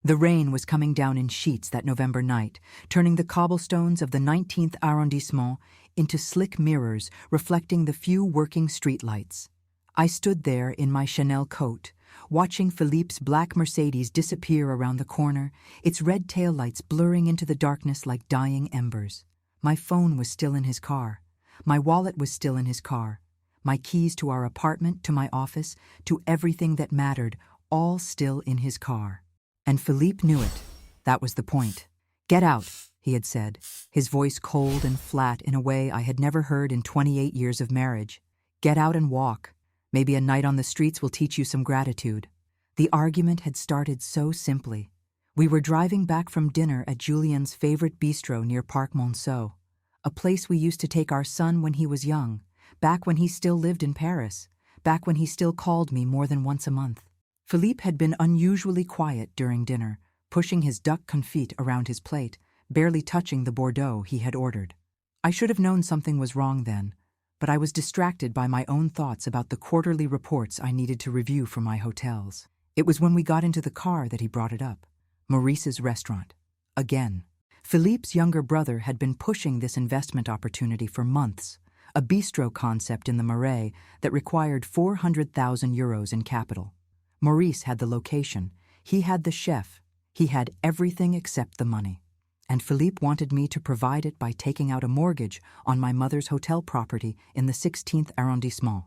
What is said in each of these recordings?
The rain was coming down in sheets that November night, turning the cobblestones of the 19th arrondissement into slick mirrors reflecting the few working streetlights. I stood there in my Chanel coat, watching Philippe's black Mercedes disappear around the corner, its red taillights blurring into the darkness like dying embers. My phone was still in his car. My wallet was still in his car. My keys to our apartment, to my office, to everything that mattered, all still in his car. And Philippe knew it. That was the point. "Get out," he had said, his voice cold and flat in a way I had never heard in 28 years of marriage. "Get out and walk. Maybe a night on the streets will teach you some gratitude." The argument had started so simply. We were driving back from dinner at Julien's favorite bistro near Parc Monceau, a place we used to take our son when he was young, back when he still lived in Paris, back when he still called me more than once a month. Philippe had been unusually quiet during dinner, pushing his duck confit around his plate, barely touching the Bordeaux he had ordered. I should have known something was wrong then, but I was distracted by my own thoughts about the quarterly reports I needed to review for my hotels. It was when we got into the car that he brought it up. Maurice's restaurant. Again. Philippe's younger brother had been pushing this investment opportunity for months, a bistro concept in the Marais that required 400,000 euros in capital. Maurice had the location, he had the chef, he had everything except the money. And Philippe wanted me to provide it by taking out a mortgage on my mother's hotel property in the 16th arrondissement.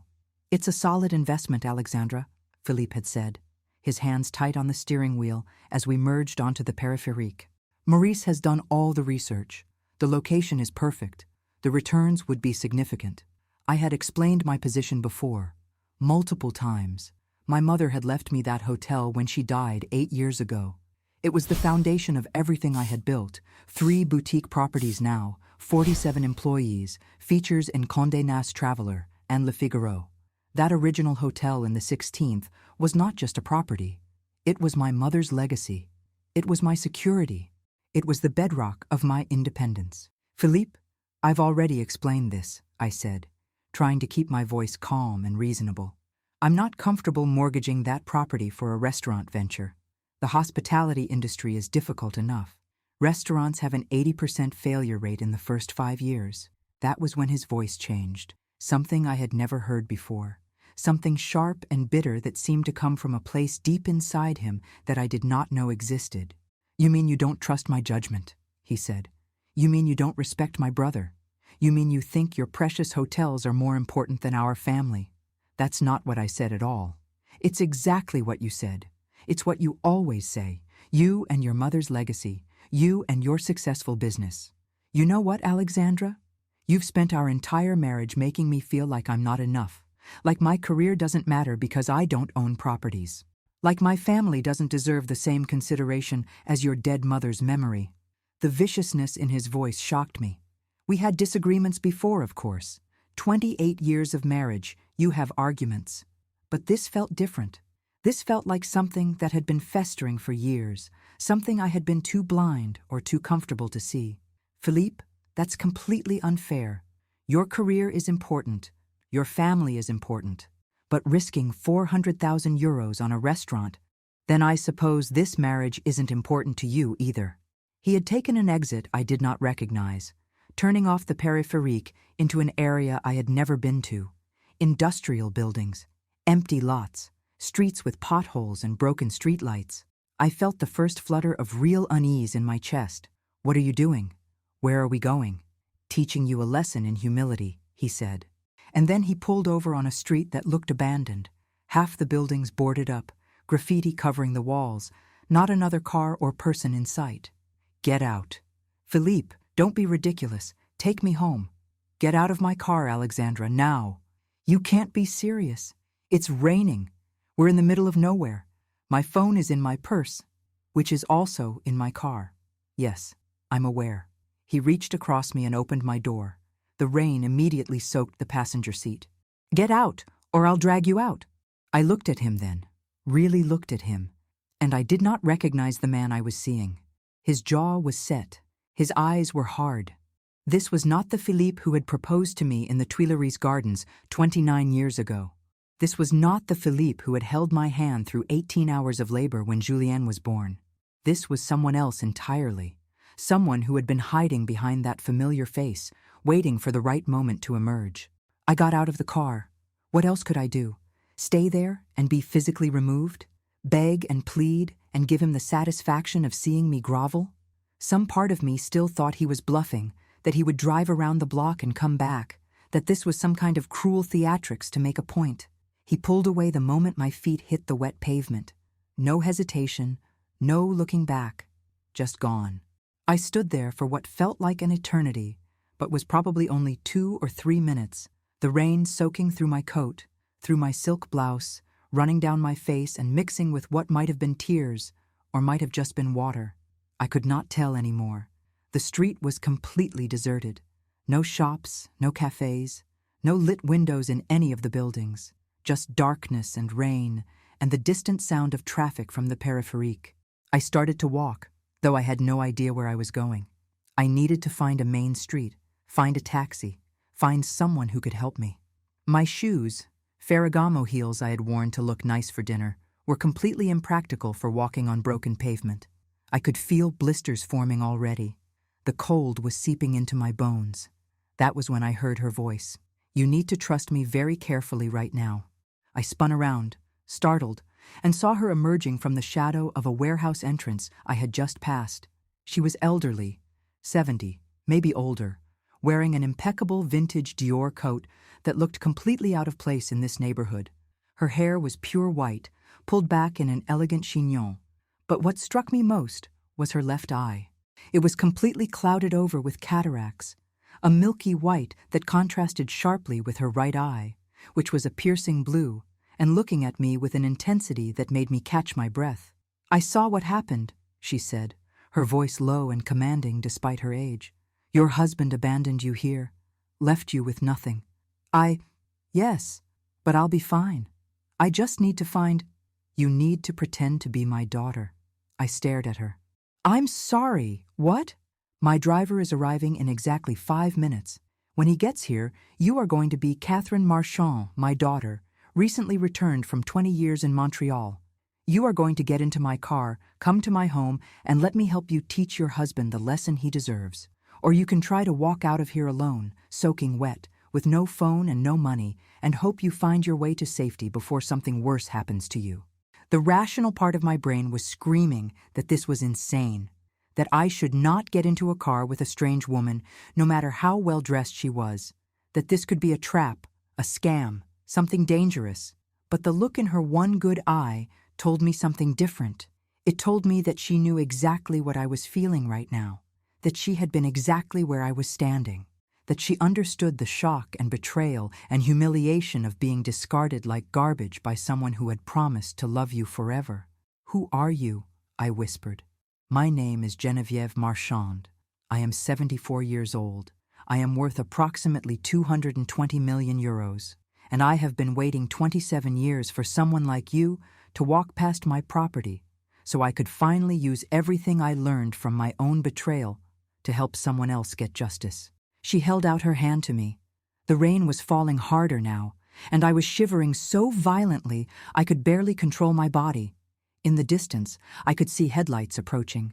"It's a solid investment, Alexandra," Philippe had said, his hands tight on the steering wheel as we merged onto the périphérique. "Maurice has done all the research. The location is perfect. The returns would be significant. I had explained my position before, multiple times. My mother had left me that hotel when she died 8 years ago. It was the foundation of everything I had built. 3 boutique properties now, 47 employees, features in Condé Nast Traveler and Le Figaro. That original hotel in the 16th was not just a property. It was my mother's legacy. It was my security. It was the bedrock of my independence. "Philippe, I've already explained this," I said, trying to keep my voice calm and reasonable. "I'm not comfortable mortgaging that property for a restaurant venture. The hospitality industry is difficult enough. Restaurants have an 80% failure rate in the first 5 years. That was when his voice changed, something I had never heard before, something sharp and bitter that seemed to come from a place deep inside him that I did not know existed. "You mean you don't trust my judgment," he said. "You mean you don't respect my brother. You mean you think your precious hotels are more important than our family." "That's not what I said at all. It's exactly what you said. It's what you always say. You and your mother's legacy. You and your successful business. You know what, Alexandra? You've spent our entire marriage making me feel like I'm not enough. Like my career doesn't matter because I don't own properties. Like my family doesn't deserve the same consideration as your dead mother's memory." The viciousness in his voice shocked me. We had disagreements before, of course. 28 years of marriage, you have arguments. But this felt different. This felt like something that had been festering for years, something I had been too blind or too comfortable to see. "Philippe, that's completely unfair. Your career is important. Your family is important. But risking 400,000 euros on a restaurant, then I suppose this marriage isn't important to you either." He had taken an exit I did not recognize, turning off the périphérique into an area I had never been to. Industrial buildings, empty lots, streets with potholes and broken streetlights. I felt the first flutter of real unease in my chest. "What are you doing? Where are we going?" "Teaching you a lesson in humility," he said. And then he pulled over on a street that looked abandoned. Half the buildings boarded up, graffiti covering the walls, not another car or person in sight. "Get out." "Philippe, don't be ridiculous. Take me home." "Get out of my car, Alexandra, now." "You can't be serious. It's raining. We're in the middle of nowhere. My phone is in my purse, which is also in my car." "Yes, I'm aware." He reached across me and opened my door. The rain immediately soaked the passenger seat. "Get out, or I'll drag you out." I looked at him then, really looked at him, and I did not recognize the man I was seeing. His jaw was set. His eyes were hard. This was not the Philippe who had proposed to me in the Tuileries Gardens 29 years ago. This was not the Philippe who had held my hand through 18 hours of labor when Julien was born. This was someone else entirely. Someone who had been hiding behind that familiar face, waiting for the right moment to emerge. I got out of the car. What else could I do? Stay there and be physically removed? Beg and plead and give him the satisfaction of seeing me grovel? Some part of me still thought he was bluffing, that he would drive around the block and come back, that this was some kind of cruel theatrics to make a point. He pulled away the moment my feet hit the wet pavement. No hesitation, no looking back, just gone. I stood there for what felt like an eternity, but was probably only 2 or 3 minutes, the rain soaking through my coat, through my silk blouse, running down my face and mixing with what might have been tears, or might have just been water. I could not tell anymore. The street was completely deserted. No shops, no cafes, no lit windows in any of the buildings. Just darkness and rain, and the distant sound of traffic from the périphérique. I started to walk, though I had no idea where I was going. I needed to find a main street, find a taxi, find someone who could help me. My shoes, Ferragamo heels I had worn to look nice for dinner, were completely impractical for walking on broken pavement. I could feel blisters forming already. The cold was seeping into my bones. That was when I heard her voice. "You need to trust me very carefully right now." I spun around, startled, and saw her emerging from the shadow of a warehouse entrance I had just passed. She was elderly, 70, maybe older, wearing an impeccable vintage Dior coat that looked completely out of place in this neighborhood. Her hair was pure white, pulled back in an elegant chignon. But what struck me most was her left eye. It was completely clouded over with cataracts, a milky white that contrasted sharply with her right eye, which was a piercing blue, and looking at me with an intensity that made me catch my breath. "I saw what happened," she said, her voice low and commanding despite her age. "Your husband abandoned you here, left you with nothing. Yes, but I'll be fine. I just need to find—" "You need to pretend to be my daughter." I stared at her. "I'm sorry, what?" "My driver is arriving in exactly 5 minutes. When he gets here, you are going to be Catherine Marchand, my daughter, recently returned from 20 years in Montreal. You are going to get into my car, come to my home, and let me help you teach your husband the lesson he deserves. Or you can try to walk out of here alone, soaking wet, with no phone and no money, and hope you find your way to safety before something worse happens to you." The rational part of my brain was screaming that this was insane, that I should not get into a car with a strange woman, no matter how well dressed she was, that this could be a trap, a scam, something dangerous. But the look in her one good eye told me something different. It told me that she knew exactly what I was feeling right now, that she had been exactly where I was standing, that she understood the shock and betrayal and humiliation of being discarded like garbage by someone who had promised to love you forever. "Who are you?" I whispered. "My name is Geneviève Marchand. I am 74 years old. I am worth approximately 220 million euros, and I have been waiting 27 years for someone like you to walk past my property so I could finally use everything I learned from my own betrayal to help someone else get justice." She held out her hand to me. The rain was falling harder now, and I was shivering so violently I could barely control my body. In the distance, I could see headlights approaching.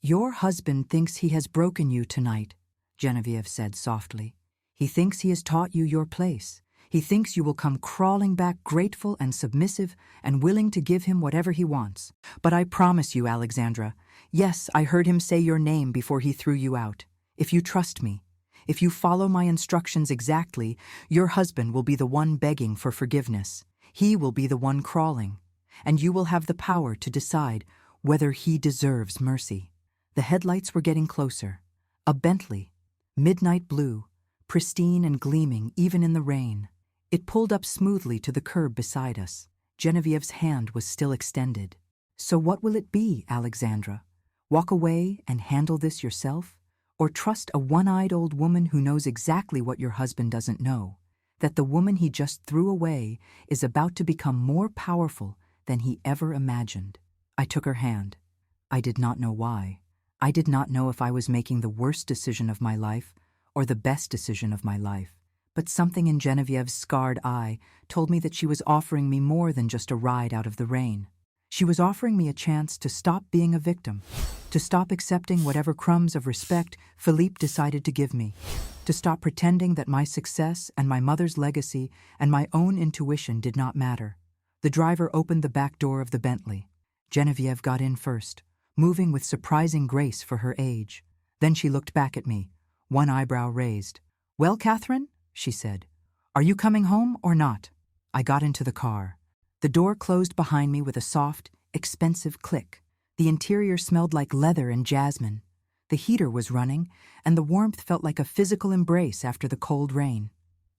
"Your husband thinks he has broken you tonight," Geneviève said softly. "He thinks he has taught you your place. He thinks you will come crawling back grateful and submissive and willing to give him whatever he wants. But I promise you, Alexandra, yes, I heard him say your name before he threw you out. If you trust me, if you follow my instructions exactly, your husband will be the one begging for forgiveness. He will be the one crawling, and you will have the power to decide whether he deserves mercy." The headlights were getting closer. A Bentley, midnight blue, pristine and gleaming even in the rain. It pulled up smoothly to the curb beside us. Genevieve's hand was still extended. "So what will it be, Alexandra? Walk away and handle this yourself? Or trust a one-eyed old woman who knows exactly what your husband doesn't know, that the woman he just threw away is about to become more powerful than he ever imagined?" I took her hand. I did not know why. I did not know if I was making the worst decision of my life or the best decision of my life. But something in Genevieve's scarred eye told me that she was offering me more than just a ride out of the rain. She was offering me a chance to stop being a victim, to stop accepting whatever crumbs of respect Philippe decided to give me, to stop pretending that my success and my mother's legacy and my own intuition did not matter. The driver opened the back door of the Bentley. Geneviève got in first, moving with surprising grace for her age. Then she looked back at me, one eyebrow raised. "Well, Catherine," she said, "are you coming home or not?" I got into the car. The door closed behind me with a soft, expensive click. The interior smelled like leather and jasmine. The heater was running, and the warmth felt like a physical embrace after the cold rain.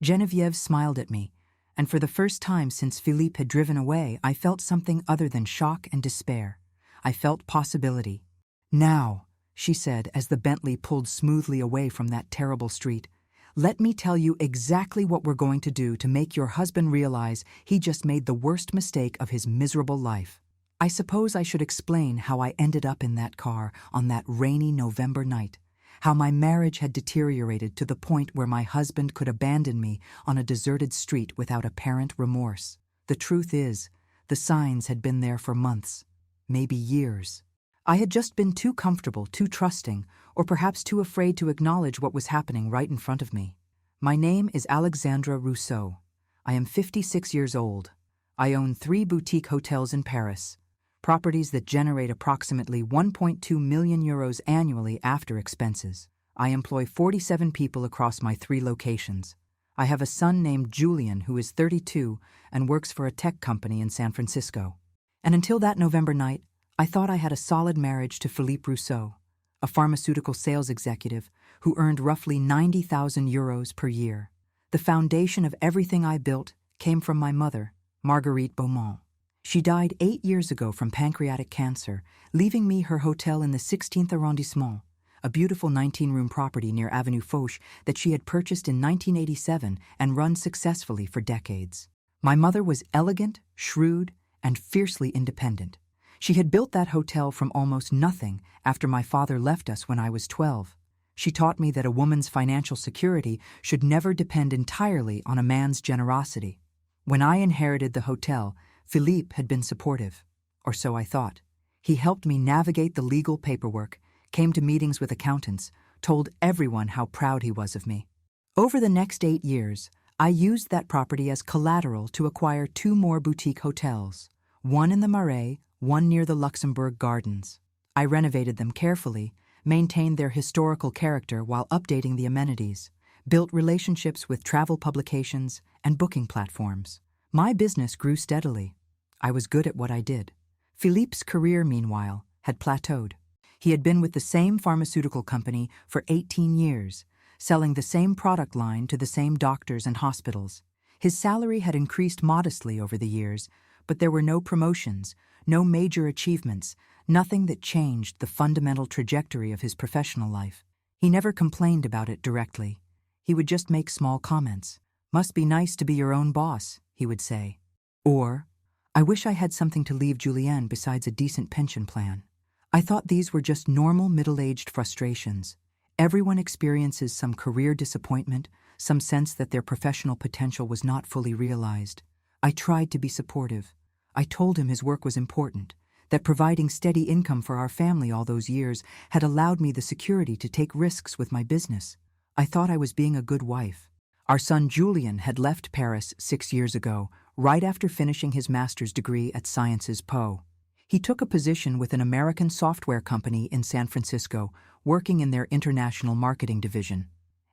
Geneviève smiled at me, and for the first time since Philippe had driven away, I felt something other than shock and despair. I felt possibility. "Now," she said as the Bentley pulled smoothly away from that terrible street, "let me tell you exactly what we're going to do to make your husband realize he just made the worst mistake of his miserable life." I suppose I should explain how I ended up in that car on that rainy November night, how my marriage had deteriorated to the point where my husband could abandon me on a deserted street without apparent remorse. The truth is, the signs had been there for months, maybe years. I had just been too comfortable, too trusting, or perhaps too afraid to acknowledge what was happening right in front of me. My name is Alexandra Rousseau. I am 56 years old. I own 3 boutique hotels in Paris, properties that generate approximately 1.2 million euros annually after expenses. I employ 47 people across my 3 locations. I have a son named Julien who is 32 and works for a tech company in San Francisco. And until that November night, I thought I had a solid marriage to Philippe Rousseau, a pharmaceutical sales executive who earned roughly 90,000 euros per year. The foundation of everything I built came from my mother, Marguerite Beaumont. She died 8 years ago from pancreatic cancer, leaving me her hotel in the 16th arrondissement, a beautiful 19-room property near Avenue Foch that she had purchased in 1987 and run successfully for decades. My mother was elegant, shrewd, and fiercely independent. She had built that hotel from almost nothing after my father left us when I was 12. She taught me that a woman's financial security should never depend entirely on a man's generosity. When I inherited the hotel, Philippe had been supportive, or so I thought. He helped me navigate the legal paperwork, came to meetings with accountants, told everyone how proud he was of me. Over the next 8 years, I used that property as collateral to acquire 2 more boutique hotels, one in the Marais, one near the Luxembourg Gardens. I renovated them carefully, maintained their historical character while updating the amenities, built relationships with travel publications and booking platforms. My business grew steadily. I was good at what I did. Philippe's career, meanwhile, had plateaued. He had been with the same pharmaceutical company for 18 years, selling the same product line to the same doctors and hospitals. His salary had increased modestly over the years, but there were no promotions, no major achievements, nothing that changed the fundamental trajectory of his professional life. He never complained about it directly. He would just make small comments. "Must be nice to be your own boss," he would say. Or, "I wish I had something to leave Julien besides a decent pension plan." I thought these were just normal middle-aged frustrations. Everyone experiences some career disappointment, some sense that their professional potential was not fully realized. I tried to be supportive. I told him his work was important, that providing steady income for our family all those years had allowed me the security to take risks with my business. I thought I was being a good wife. Our son Julien had left Paris 6 years ago, right after finishing his master's degree at Sciences Po. He took a position with an American software company in San Francisco, working in their international marketing division.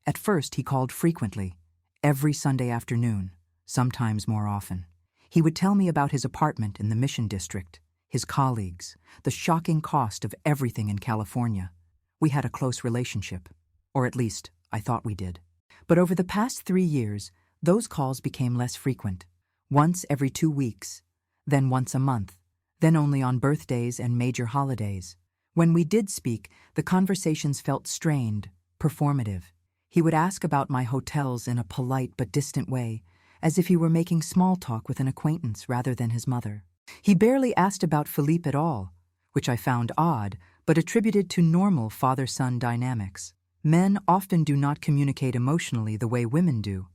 At first, he called frequently, every Sunday afternoon, sometimes more often. He would tell me about his apartment in the Mission District, his colleagues, the shocking cost of everything in California. We had a close relationship, or at least I thought we did. But over the past 3 years, those calls became less frequent. Once every 2 weeks, then once a month, then only on birthdays and major holidays. When we did speak, the conversations felt strained, performative. He would ask about my hotels in a polite but distant way, as if he were making small talk with an acquaintance rather than his mother. He barely asked about Philippe at all, which I found odd, but attributed to normal father-son dynamics. Men often do not communicate emotionally the way women do.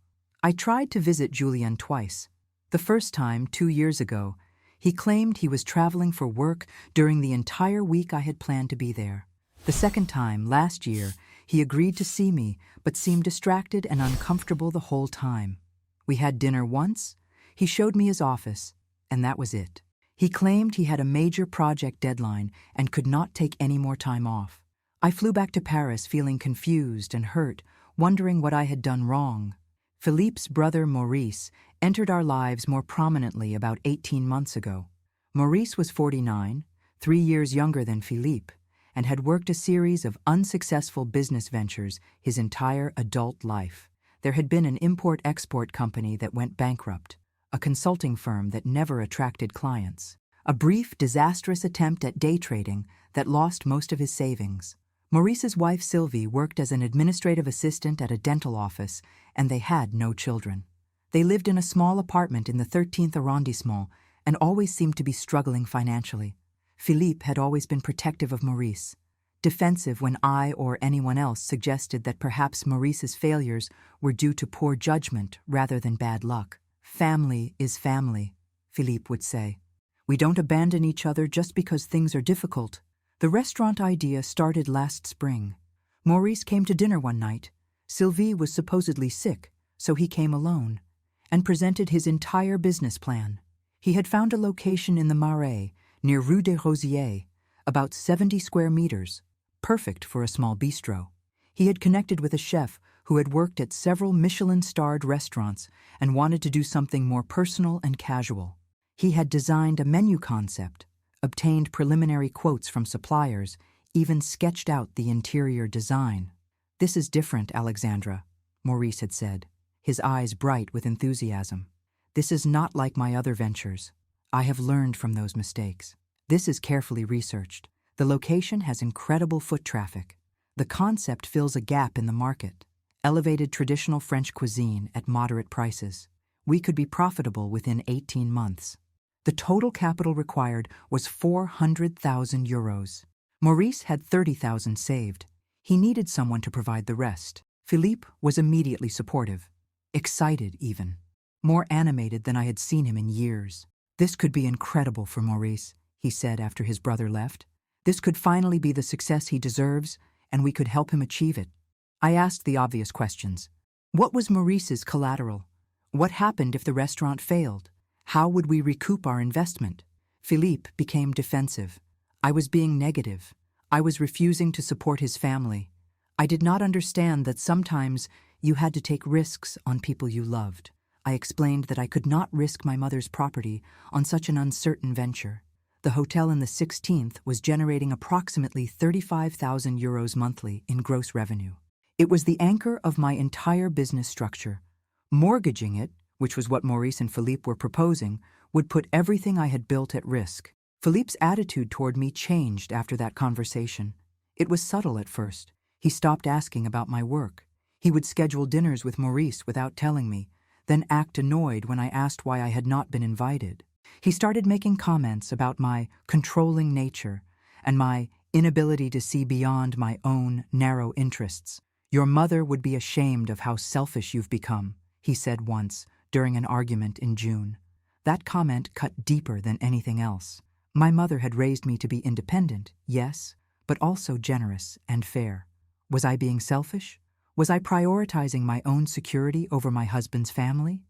I tried to visit Julien twice. The first time, 2 years ago, He claimed he was traveling for work during the entire week I had planned to be there. The second time, last year, he agreed to see me, but seemed distracted and uncomfortable the whole time. We had dinner once, he showed me his office, and that was it. He claimed he had a major project deadline and could not take any more time off. I flew back to Paris feeling confused and hurt, wondering what I had done wrong. Philippe's brother Maurice entered our lives more prominently about 18 months ago. Maurice was 49, 3 years younger than Philippe, and had worked a series of unsuccessful business ventures his entire adult life. There had been an import-export company that went bankrupt, a consulting firm that never attracted clients, a brief, disastrous attempt at day trading that lost most of his savings. Maurice's wife Sylvie worked as an administrative assistant at a dental office, and they had no children. They lived in a small apartment in the 13th arrondissement and always seemed to be struggling financially. Philippe had always been protective of Maurice, defensive when I or anyone else suggested that perhaps Maurice's failures were due to poor judgment rather than bad luck. Family is family, Philippe would say. We don't abandon each other just because things are difficult. The restaurant idea started last spring. Maurice came to dinner one night. Sylvie was supposedly sick, so he came alone, and presented his entire business plan. He had found a location in the Marais, near Rue des Rosiers, about 70 square meters, perfect for a small bistro. He had connected with a chef who had worked at several Michelin-starred restaurants and wanted to do something more personal and casual. He had designed a menu concept, obtained preliminary quotes from suppliers, even sketched out the interior design. "This is different, Alexandra," Maurice had said, his eyes bright with enthusiasm. "This is not like my other ventures. I have learned from those mistakes. This is carefully researched. The location has incredible foot traffic. The concept fills a gap in the market. Elevated traditional French cuisine at moderate prices. We could be profitable within 18 months. The total capital required was 400,000 euros. Maurice had 30,000 saved. He needed someone to provide the rest. Philippe was immediately supportive, excited even, more animated than I had seen him in years. "This could be incredible for Maurice," he said after his brother left. "This could finally be the success he deserves, and we could help him achieve it." I asked the obvious questions. What was Maurice's collateral? What happened if the restaurant failed? How would we recoup our investment? Philippe became defensive. I was being negative. I was refusing to support his family. I did not understand that sometimes you had to take risks on people you loved. I explained that I could not risk my mother's property on such an uncertain venture. The hotel in the 16th was generating approximately 35,000 euros monthly in gross revenue. It was the anchor of my entire business structure. Mortgaging it, which was what Maurice and Philippe were proposing, would put everything I had built at risk. Philippe's attitude toward me changed after that conversation. It was subtle at first. He stopped asking about my work. He would schedule dinners with Maurice without telling me, then act annoyed when I asked why I had not been invited. He started making comments about my controlling nature and my inability to see beyond my own narrow interests. "Your mother would be ashamed of how selfish you've become," he said once during an argument in June. That comment cut deeper than anything else. My mother had raised me to be independent, yes, but also generous and fair. Was I being selfish? Was I prioritizing my own security over my husband's family?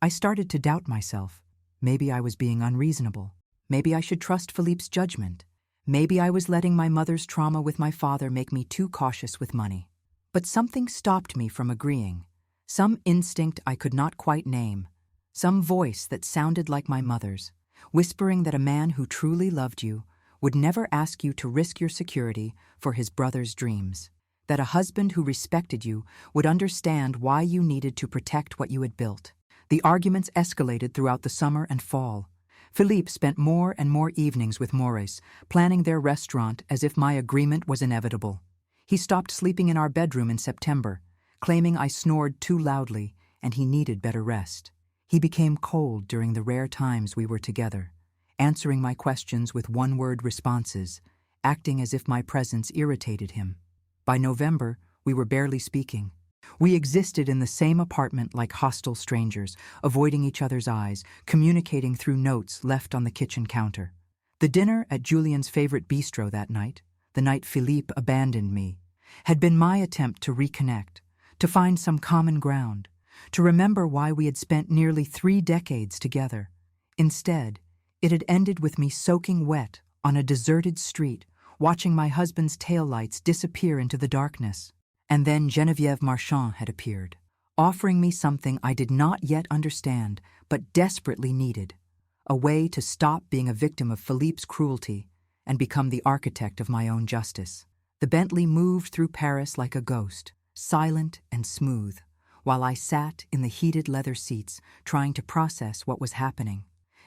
I started to doubt myself. Maybe I was being unreasonable. Maybe I should trust Philippe's judgment. Maybe I was letting my mother's trauma with my father make me too cautious with money. But something stopped me from agreeing. Some instinct I could not quite name. Some voice that sounded like my mother's, whispering that a man who truly loved you would never ask you to risk your security for his brother's dreams. That a husband who respected you would understand why you needed to protect what you had built. The arguments escalated throughout the summer and fall. Philippe spent more and more evenings with Maurice, planning their restaurant as if my agreement was inevitable. He stopped sleeping in our bedroom in September, claiming I snored too loudly and he needed better rest. He became cold during the rare times we were together, answering my questions with one-word responses, acting as if my presence irritated him. By November, we were barely speaking. We existed in the same apartment like hostile strangers, avoiding each other's eyes, communicating through notes left on the kitchen counter. The dinner at Julien's favorite bistro that night, the night Philippe abandoned me, had been my attempt to reconnect, to find some common ground, to remember why we had spent nearly 3 decades together. Instead, it had ended with me soaking wet on a deserted street, watching my husband's taillights disappear into the darkness. And then Geneviève Marchand had appeared, offering me something I did not yet understand but desperately needed, a way to stop being a victim of Philippe's cruelty and become the architect of my own justice. The Bentley moved through Paris like a ghost, silent and smooth, while I sat in the heated leather seats trying to process what was happening.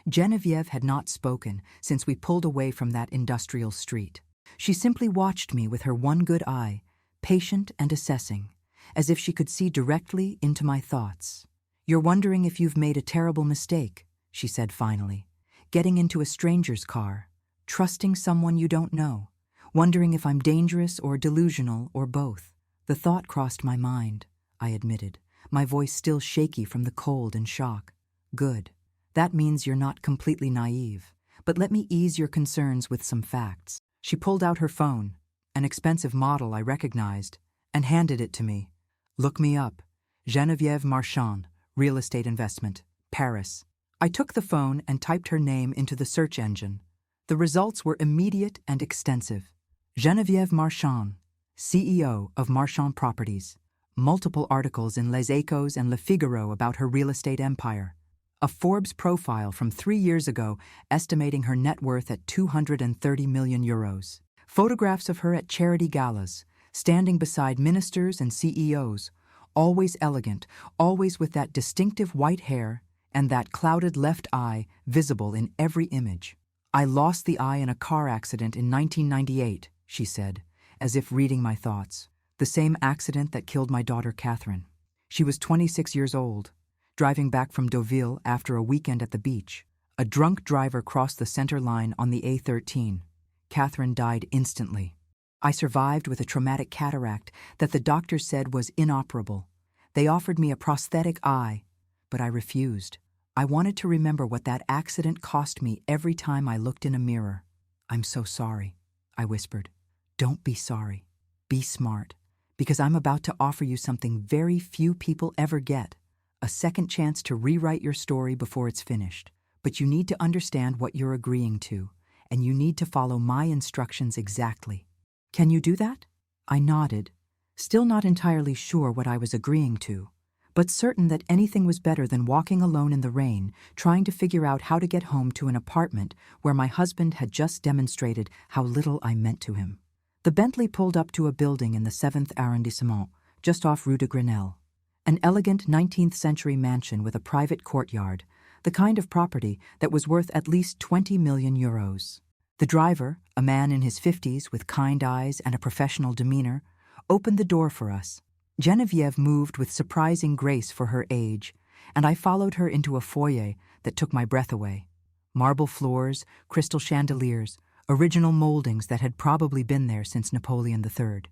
Geneviève had not spoken since we pulled away from that industrial street. She simply watched me with her one good eye, patient and assessing, as if she could see directly into my thoughts. "You're wondering if you've made a terrible mistake," she said finally, "getting into a stranger's car, trusting someone you don't know, wondering if I'm dangerous or delusional or both." The thought crossed my mind, I admitted, my voice still shaky from the cold and shock. "Good. That means you're not completely naive. But let me ease your concerns with some facts." She pulled out her phone, an expensive model I recognized, and handed it to me. "Look me up. Geneviève Marchand, real estate investment, Paris." I took the phone and typed her name into the search engine. The results were immediate and extensive. Geneviève Marchand, CEO of Marchand Properties. Multiple articles in Les Echos and Le Figaro about her real estate empire. A Forbes profile from 3 years ago estimating her net worth at 230 million euros. Photographs of her at charity galas, standing beside ministers and CEOs, always elegant, always with that distinctive white hair and that clouded left eye visible in every image. "I lost the eye in a car accident in 1998, she said, as if reading my thoughts. "The same accident that killed my daughter Catherine. She was 26 years old, driving back from Deauville after a weekend at the beach. A drunk driver crossed the center line on the A13. Catherine died instantly. I survived with a traumatic cataract that the doctors said was inoperable. They offered me a prosthetic eye, but I refused. I wanted to remember what that accident cost me every time I looked in a mirror. "I'm so sorry," I whispered. "Don't be sorry. Be smart, because I'm about to offer you something very few people ever get. A second chance to rewrite your story before it's finished. But you need to understand what you're agreeing to, and you need to follow my instructions exactly. Can you do that?" I nodded, still not entirely sure what I was agreeing to, but certain that anything was better than walking alone in the rain, trying to figure out how to get home to an apartment where my husband had just demonstrated how little I meant to him. The Bentley pulled up to a building in the 7th arrondissement, just off Rue de Grenelle. An elegant 19th-century mansion with a private courtyard, the kind of property that was worth at least 20 million euros. The driver, a man in his 50s with kind eyes and a professional demeanor, opened the door for us. Geneviève moved with surprising grace for her age, and I followed her into a foyer that took my breath away. Marble floors, crystal chandeliers, original moldings that had probably been there since Napoleon III.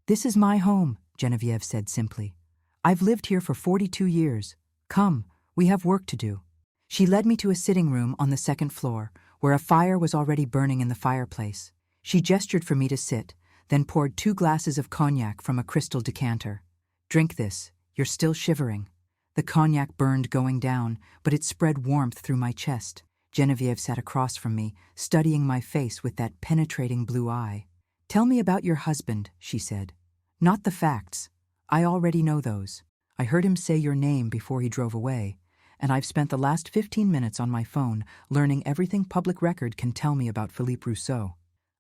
"This is my home," Geneviève said simply. "I've lived here for 42 years. Come, we have work to do." She led me to a sitting room on the 2nd floor, where a fire was already burning in the fireplace. She gestured for me to sit, then poured 2 glasses of cognac from a crystal decanter. "Drink this, you're still shivering." The cognac burned going down, but it spread warmth through my chest. Geneviève sat across from me, studying my face with that penetrating blue eye. "Tell me about your husband," she said. "Not the facts. I already know those. I heard him say your name before he drove away, and I've spent the last 15 minutes on my phone learning everything public record can tell me about Philippe Rousseau.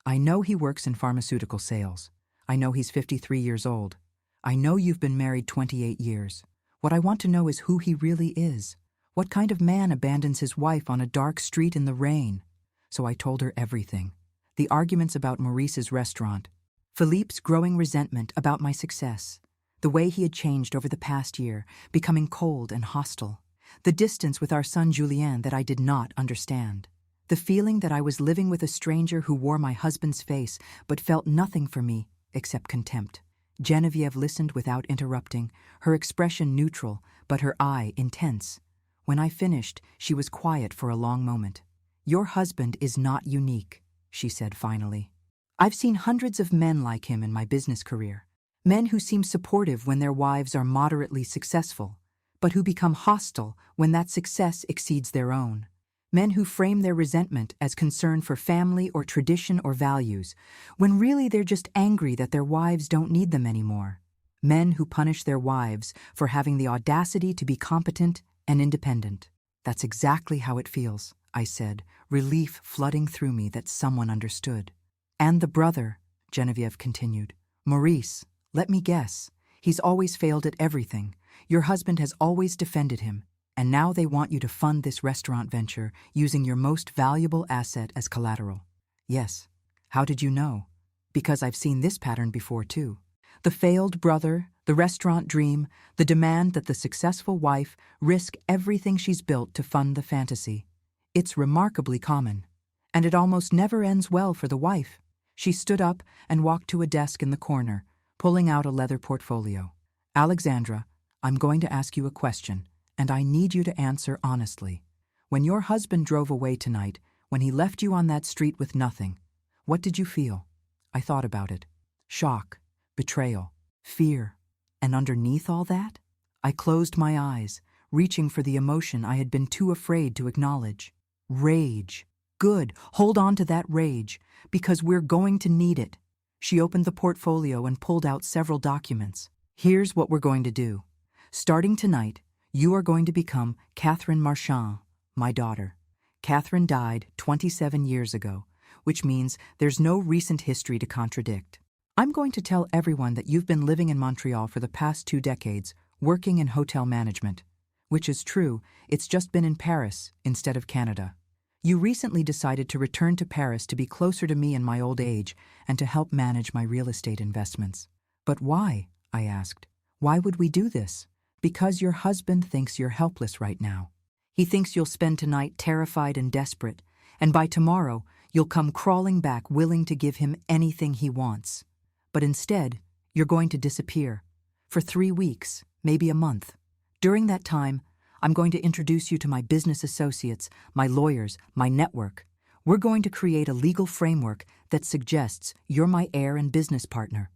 I know he works in pharmaceutical sales. I know he's 53 years old. I know you've been married 28 years. What I want to know is who he really is. What kind of man abandons his wife on a dark street in the rain?" So I told her everything. The arguments about Maurice's restaurant, Philippe's growing resentment about my success, the way he had changed over the past year, becoming cold and hostile, the distance with our son Julien that I did not understand, the feeling that I was living with a stranger who wore my husband's face but felt nothing for me except contempt. Geneviève listened without interrupting, her expression neutral, but her eye intense. When I finished, she was quiet for a long moment. "Your husband is not unique," she said finally. "I've seen hundreds of men like him in my business career. Men who seem supportive when their wives are moderately successful, but who become hostile when that success exceeds their own. Men who frame their resentment as concern for family or tradition or values, when really they're just angry that their wives don't need them anymore. Men who punish their wives for having the audacity to be competent and independent." "That's exactly how it feels," I said, relief flooding through me that someone understood. "And the brother," Geneviève continued. "Maurice, let me guess. He's always failed at everything. Your husband has always defended him. And now they want you to fund this restaurant venture using your most valuable asset as collateral." "Yes." "How did you know?" "Because I've seen this pattern before, too. The failed brother, the restaurant dream, the demand that the successful wife risk everything she's built to fund the fantasy. It's remarkably common. And it almost never ends well for the wife." She stood up and walked to a desk in the corner, pulling out a leather portfolio. "Alexandra, I'm going to ask you a question, and I need you to answer honestly. When your husband drove away tonight, when he left you on that street with nothing, what did you feel?" I thought about it. Shock, betrayal, fear, and underneath all that, I closed my eyes, reaching for the emotion I had been too afraid to acknowledge. Rage. "Good, hold on to that rage, because we're going to need it." She opened the portfolio and pulled out several documents. "Here's what we're going to do. Starting tonight, you are going to become Catherine Marchand, my daughter. Catherine died 27 years ago, which means there's no recent history to contradict. I'm going to tell everyone that you've been living in Montreal for the past 2 decades, working in hotel management. Which is true, it's just been in Paris instead of Canada. You recently decided to return to Paris to be closer to me in my old age and to help manage my real estate investments. But why?" I asked. "Why would we do this?" "Because your husband thinks you're helpless right now. He thinks you'll spend tonight terrified and desperate, and by tomorrow you'll come crawling back willing to give him anything he wants. But instead, you're going to disappear. For 3 weeks, maybe a month. During that time, I'm going to introduce you to my business associates, my lawyers, my network. We're going to create a legal framework that suggests you're my heir and business partner.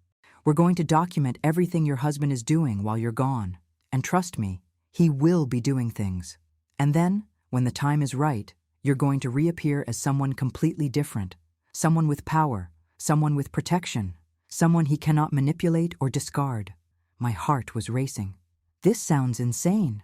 We're going to document everything your husband is doing while you're gone. And trust me, he will be doing things. And then, when the time is right, you're going to reappear as someone completely different. Someone with power, someone with protection, someone he cannot manipulate or discard." My heart was racing. "This sounds insane."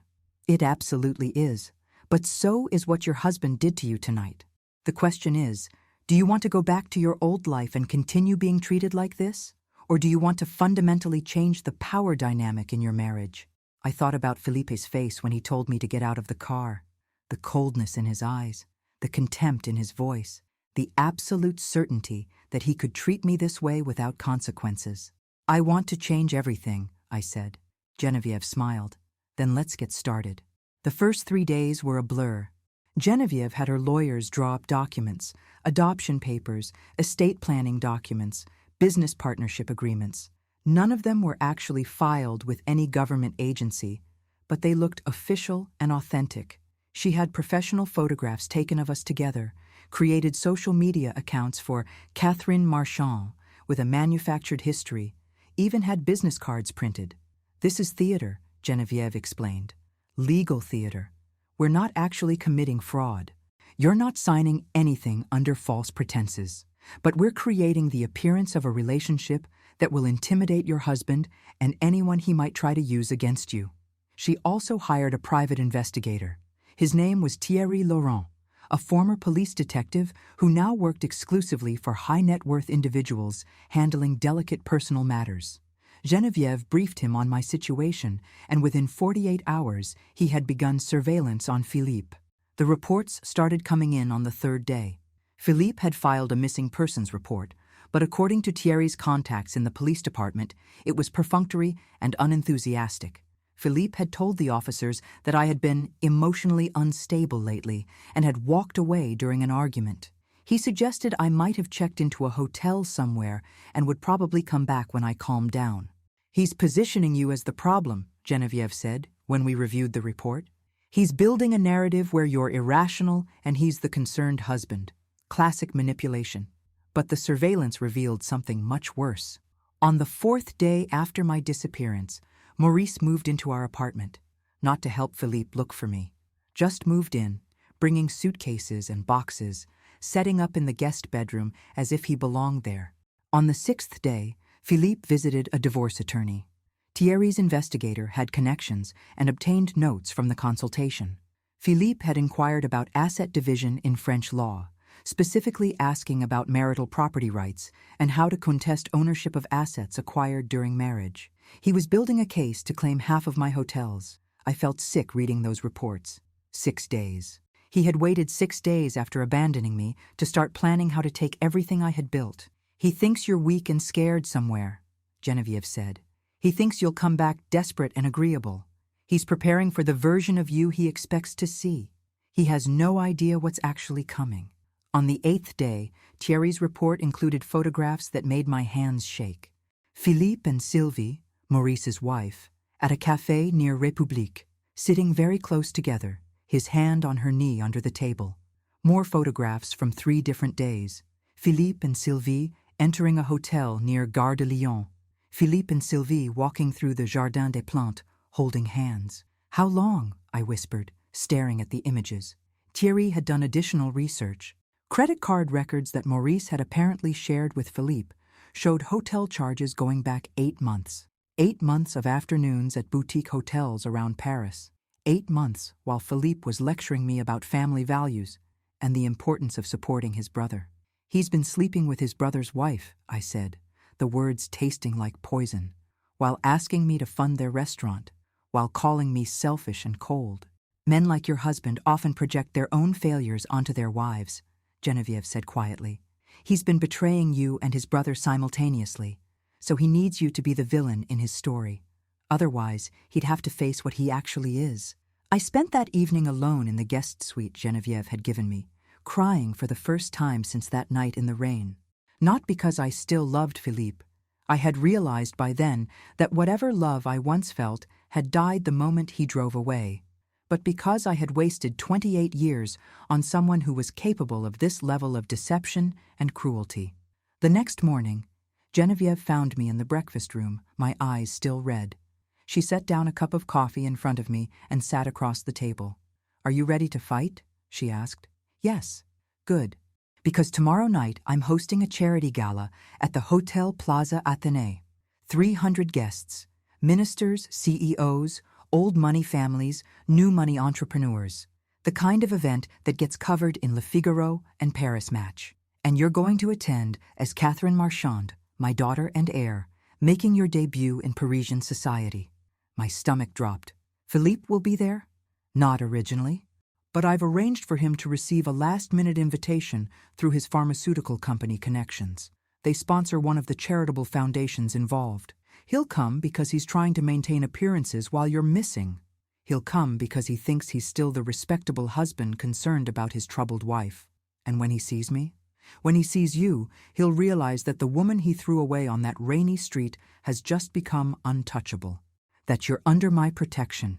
"It absolutely is. But so is what your husband did to you tonight. The question is, do you want to go back to your old life and continue being treated like this? Or do you want to fundamentally change the power dynamic in your marriage?" I thought about Philippe's face when he told me to get out of the car, the coldness in his eyes, the contempt in his voice, the absolute certainty that he could treat me this way without consequences. "I want to change everything," I said. Geneviève smiled. "Then let's get started." The first 3 days were a blur. Geneviève had her lawyers draw up documents, adoption papers, estate planning documents, business partnership agreements. None of them were actually filed with any government agency, but they looked official and authentic. She had professional photographs taken of us together, created social media accounts for Catherine Marchand with a manufactured history, even had business cards printed. "This is theater," Geneviève explained. "Legal theater. We're not actually committing fraud. You're not signing anything under false pretenses, but we're creating the appearance of a relationship that will intimidate your husband and anyone he might try to use against you." She also hired a private investigator. His name was Thierry Laurent, a former police detective who now worked exclusively for high-net-worth individuals handling delicate personal matters. Geneviève briefed him on my situation, and within 48 hours, he had begun surveillance on Philippe. The reports started coming in on the 3rd day. Philippe had filed a missing persons report, but according to Thierry's contacts in the police department, it was perfunctory and unenthusiastic. Philippe had told the officers that I had been emotionally unstable lately and had walked away during an argument. He suggested I might have checked into a hotel somewhere and would probably come back when I calmed down. He's positioning you as the problem, Geneviève said, when we reviewed the report. He's building a narrative where you're irrational and he's the concerned husband. Classic manipulation. But the surveillance revealed something much worse. On the 4th day after my disappearance, Maurice moved into our apartment, not to help Philippe look for me. Just moved in, bringing suitcases and boxes, setting up in the guest bedroom as if he belonged there. On the 6th day, Philippe visited a divorce attorney. Thierry's investigator had connections and obtained notes from the consultation. Philippe had inquired about asset division in French law, specifically asking about marital property rights and how to contest ownership of assets acquired during marriage. He was building a case to claim half of my hotels. I felt sick reading those reports. 6 days. He had waited 6 days after abandoning me to start planning how to take everything I had built. He thinks you're weak and scared somewhere, Geneviève said. He thinks you'll come back desperate and agreeable. He's preparing for the version of you he expects to see. He has no idea what's actually coming. On the 8th day, Thierry's report included photographs that made my hands shake. Philippe and Sylvie, Maurice's wife, at a café near République, sitting very close together, his hand on her knee under the table. More photographs from 3 different days. Philippe and Sylvie entering a hotel near Gare de Lyon. Philippe and Sylvie walking through the Jardin des Plantes, holding hands. How long? I whispered, staring at the images. Thierry had done additional research. Credit card records that Maurice had apparently shared with Philippe showed hotel charges going back 8 months. 8 months of afternoons at boutique hotels around Paris. 8 months while Philippe was lecturing me about family values and the importance of supporting his brother. He's been sleeping with his brother's wife, I said, the words tasting like poison, while asking me to fund their restaurant, while calling me selfish and cold. Men like your husband often project their own failures onto their wives, Geneviève said quietly. He's been betraying you and his brother simultaneously, so he needs you to be the villain in his story. Otherwise, he'd have to face what he actually is. I spent that evening alone in the guest suite Geneviève had given me, crying for the first time since that night in the rain. Not because I still loved Philippe. I had realized by then that whatever love I once felt had died the moment he drove away, but because I had wasted 28 years on someone who was capable of this level of deception and cruelty. The next morning, Geneviève found me in the breakfast room, my eyes still red. She set down a cup of coffee in front of me and sat across the table. "Are you ready to fight?" she asked. "Yes." "Good. Because tomorrow night I'm hosting a charity gala at the Hotel Plaza Athénée. 300 guests, ministers, CEOs, old money families, new money entrepreneurs. The kind of event that gets covered in Le Figaro and Paris Match. And you're going to attend as Catherine Marchand, my daughter and heir, making your debut in Parisian society." My stomach dropped. "Philippe will be there?" "Not originally. But I've arranged for him to receive a last-minute invitation through his pharmaceutical company connections. They sponsor one of the charitable foundations involved. He'll come because he's trying to maintain appearances while you're missing. He'll come because he thinks he's still the respectable husband concerned about his troubled wife. And when he sees me, when he sees you, he'll realize that the woman he threw away on that rainy street has just become untouchable. That you're under my protection.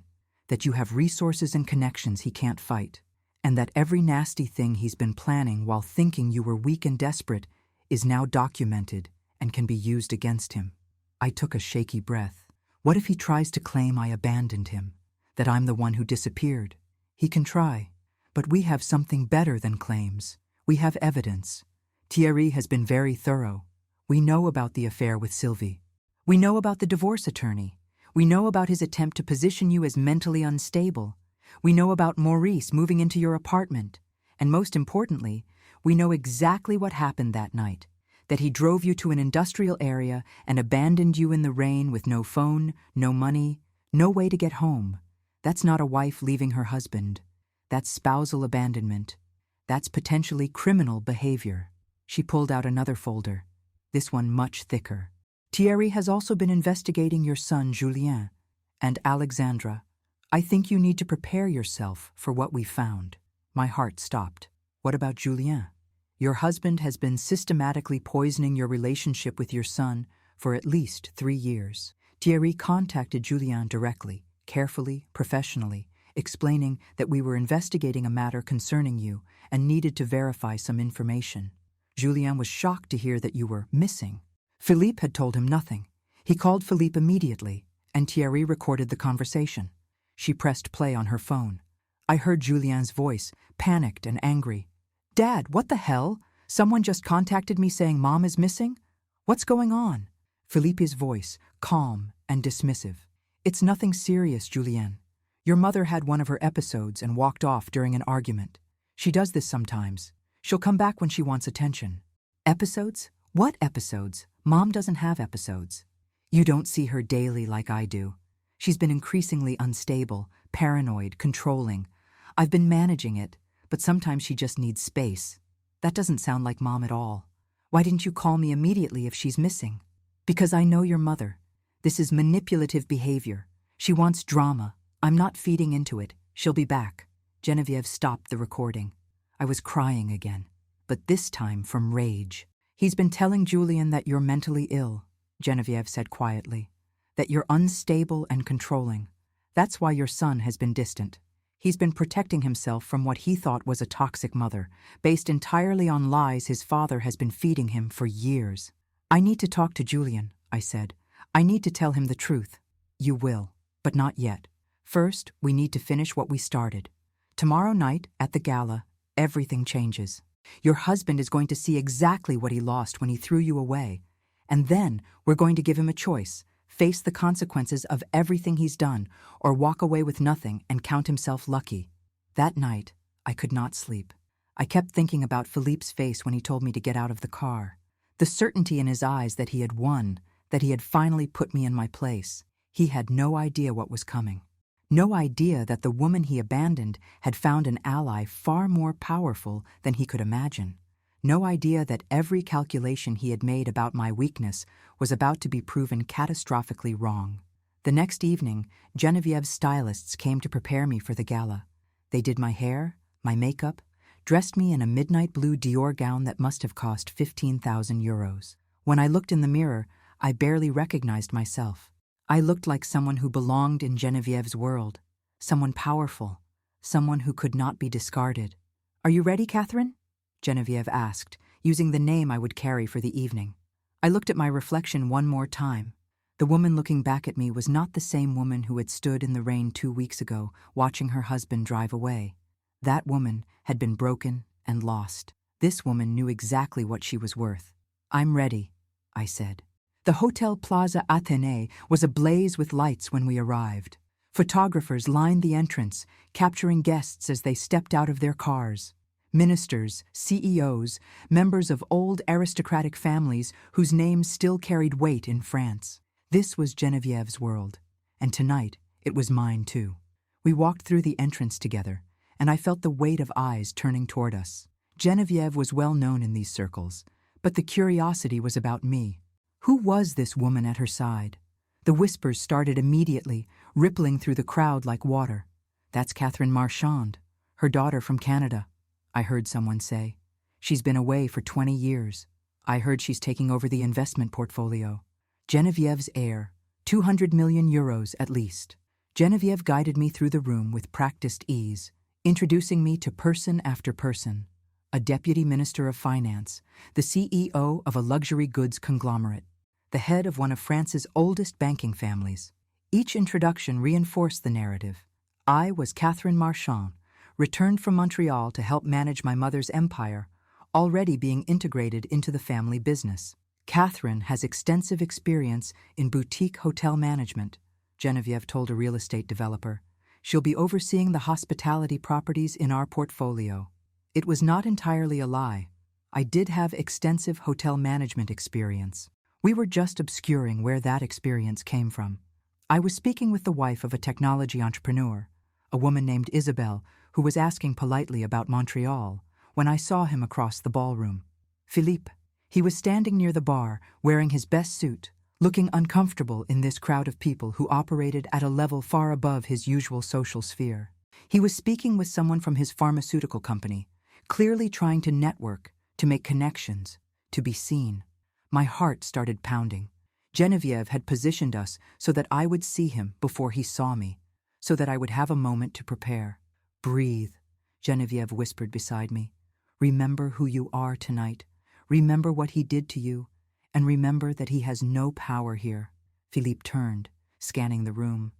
That you have resources and connections he can't fight, and that every nasty thing he's been planning while thinking you were weak and desperate is now documented and can be used against him. I took a shaky breath. What if he tries to claim I abandoned him, that I'm the one who disappeared? He can try, but we have something better than claims. We have evidence. Thierry has been very thorough. We know about the affair with Sylvie. We know about the divorce attorney. We know about his attempt to position you as mentally unstable. We know about Maurice moving into your apartment. And most importantly, we know exactly what happened that night, that he drove you to an industrial area and abandoned you in the rain with no phone, no money, no way to get home. That's not a wife leaving her husband. That's spousal abandonment. That's potentially criminal behavior. She pulled out another folder, this one much thicker. Thierry has also been investigating your son, Julien, and Alexandra. I think you need to prepare yourself for what we found. My heart stopped. What about Julien? Your husband has been systematically poisoning your relationship with your son for at least 3 years. Thierry contacted Julien directly, carefully, professionally, explaining that we were investigating a matter concerning you and needed to verify some information. Julien was shocked to hear that you were missing. Philippe had told him nothing. He called Philippe immediately, and Thierry recorded the conversation. She pressed play on her phone. I heard Julien's voice, panicked and angry. "Dad, what the hell? Someone just contacted me saying Mom is missing? What's going on?" Philippe's voice, calm and dismissive. "It's nothing serious, Julien. Your mother had one of her episodes and walked off during an argument. She does this sometimes. She'll come back when she wants attention." "Episodes? What episodes? Mom doesn't have episodes. You don't see her daily like I do. She's been increasingly unstable, paranoid, controlling. I've been managing it, but sometimes she just needs space. That doesn't sound like Mom at all. Why didn't you call me immediately if she's missing?" "Because I know your mother. This is manipulative behavior. She wants drama. I'm not feeding into it. She'll be back." Geneviève stopped the recording. I was crying again, but this time from rage. "He's been telling Julien that you're mentally ill," Geneviève said quietly. "That you're unstable and controlling. That's why your son has been distant. He's been protecting himself from what he thought was a toxic mother, based entirely on lies his father has been feeding him for years." "I need to talk to Julien," I said. "I need to tell him the truth." "You will, but not yet. First, we need to finish what we started. Tomorrow night, at the gala, everything changes. Your husband is going to see exactly what he lost when he threw you away. And then we're going to give him a choice, face the consequences of everything he's done, or walk away with nothing and count himself lucky." That night, I could not sleep. I kept thinking about Philippe's face when he told me to get out of the car. The certainty in his eyes that he had won, that he had finally put me in my place. He had no idea what was coming. No idea that the woman he abandoned had found an ally far more powerful than he could imagine. No idea that every calculation he had made about my weakness was about to be proven catastrophically wrong. The next evening, Genevieve's stylists came to prepare me for the gala. They did my hair, my makeup, dressed me in a midnight blue Dior gown that must have cost 15,000 euros. When I looked in the mirror, I barely recognized myself. I looked like someone who belonged in Genevieve's world, someone powerful, someone who could not be discarded. "Are you ready, Catherine?" Geneviève asked, using the name I would carry for the evening. I looked at my reflection one more time. The woman looking back at me was not the same woman who had stood in the rain 2 weeks ago, watching her husband drive away. That woman had been broken and lost. This woman knew exactly what she was worth. "I'm ready," I said. The Hotel Plaza Athénée was ablaze with lights when we arrived. Photographers lined the entrance, capturing guests as they stepped out of their cars. Ministers, CEOs, members of old aristocratic families whose names still carried weight in France. This was Genevieve's world, and tonight it was mine too. We walked through the entrance together, and I felt the weight of eyes turning toward us. Geneviève was well known in these circles, but the curiosity was about me. Who was this woman at her side? The whispers started immediately, rippling through the crowd like water. "That's Catherine Marchand, her daughter from Canada," I heard someone say. "She's been away for 20 years. I heard she's taking over the investment portfolio. Genevieve's heir, 200 million euros at least." Geneviève guided me through the room with practiced ease, introducing me to person after person. A deputy minister of finance, the CEO of a luxury goods conglomerate, the head of one of France's oldest banking families. Each introduction reinforced the narrative. I was Catherine Marchand, returned from Montreal to help manage my mother's empire, already being integrated into the family business. "Catherine has extensive experience in boutique hotel management," Geneviève told a real estate developer. "She'll be overseeing the hospitality properties in our portfolio." It was not entirely a lie. I did have extensive hotel management experience. We were just obscuring where that experience came from. I was speaking with the wife of a technology entrepreneur, a woman named Isabelle, who was asking politely about Montreal, when I saw him across the ballroom. Philippe. He was standing near the bar, wearing his best suit, looking uncomfortable in this crowd of people who operated at a level far above his usual social sphere. He was speaking with someone from his pharmaceutical company, clearly trying to network, to make connections, to be seen. My heart started pounding. Geneviève had positioned us so that I would see him before he saw me, so that I would have a moment to prepare. Breathe, Geneviève whispered beside me. Remember who you are tonight. Remember what he did to you, and remember that he has no power here. Philippe turned, scanning the room,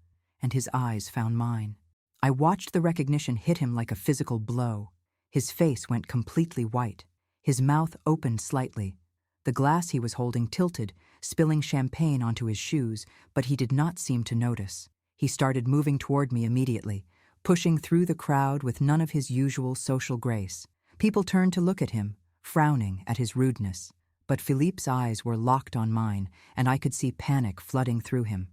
and his eyes found mine. I watched the recognition hit him like a physical blow. His face went completely white. His mouth opened slightly. The glass he was holding tilted, spilling champagne onto his shoes, but he did not seem to notice. He started moving toward me immediately, pushing through the crowd with none of his usual social grace. People turned to look at him, frowning at his rudeness. But Philippe's eyes were locked on mine, and I could see panic flooding through him.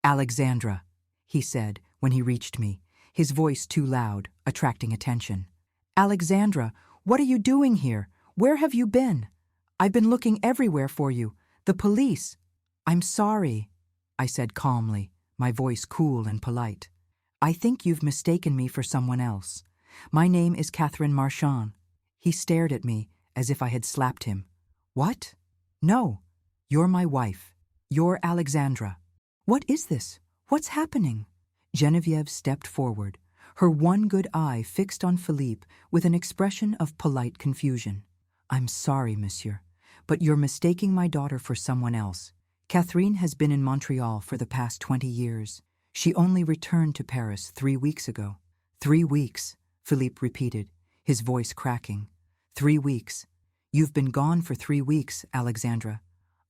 "Alexandra," he said when he reached me, his voice too loud, attracting attention. "Alexandra, what are you doing here? Where have you been? I've been looking everywhere for you. The police." "I'm sorry," I said calmly, my voice cool and polite. "I think you've mistaken me for someone else. My name is Catherine Marchand." He stared at me as if I had slapped him. "What? No. You're my wife. You're Alexandra." "What is this? What's happening?" Geneviève stepped forward, her one good eye fixed on Philippe with an expression of polite confusion. "I'm sorry, monsieur, but you're mistaking my daughter for someone else. Catherine has been in Montreal for the past 20 years. She only returned to Paris 3 weeks ago." "3 weeks," Philippe repeated, his voice cracking. 3 weeks. You've been gone for 3 weeks, Alexandra.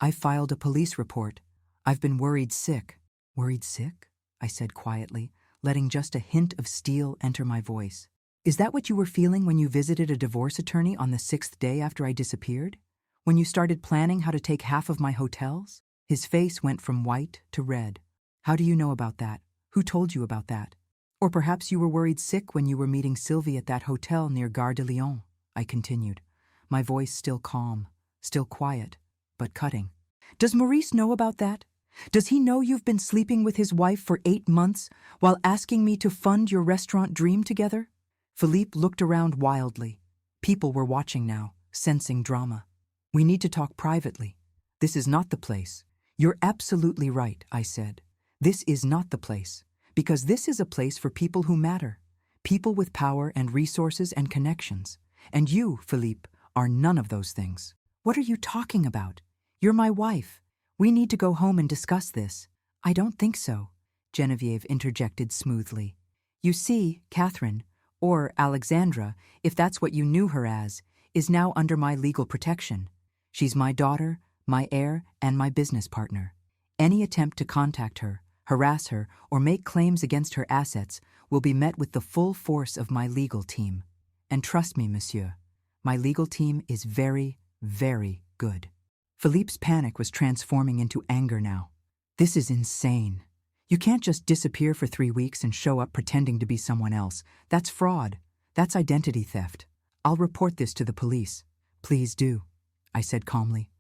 I filed a police report. I've been worried sick." "Worried sick?" I said quietly, letting just a hint of steel enter my voice. "Is that what you were feeling when you visited a divorce attorney on the 6th day after I disappeared? When you started planning how to take half of my hotels?" His face went from white to red. "How do you know about that? Who told you about that? Or perhaps you were worried sick when you were meeting Sylvie at that hotel near Gare de Lyon," I continued, my voice still calm, still quiet, but cutting. "Does Maurice know about that? Does he know you've been sleeping with his wife for 8 months while asking me to fund your restaurant dream together?" Philippe looked around wildly. People were watching now, sensing drama. "We need to talk privately. This is not the place." "You're absolutely right," I said. "This is not the place, because this is a place for people who matter, people with power and resources and connections. And you, Philippe, are none of those things." "What are you talking about? You're my wife. We need to go home and discuss this." "I don't think so," Geneviève interjected smoothly. "You see, Catherine, or Alexandra, if that's what you knew her as, is now under my legal protection. She's my daughter, my heir, and my business partner. Any attempt to contact her, harass her, or make claims against her assets will be met with the full force of my legal team. And trust me, monsieur, my legal team is very, very good." Philippe's panic was transforming into anger now. "This is insane. You can't just disappear for 3 weeks and show up pretending to be someone else. That's fraud. That's identity theft. I'll report this to the police." "Please do," I said calmly.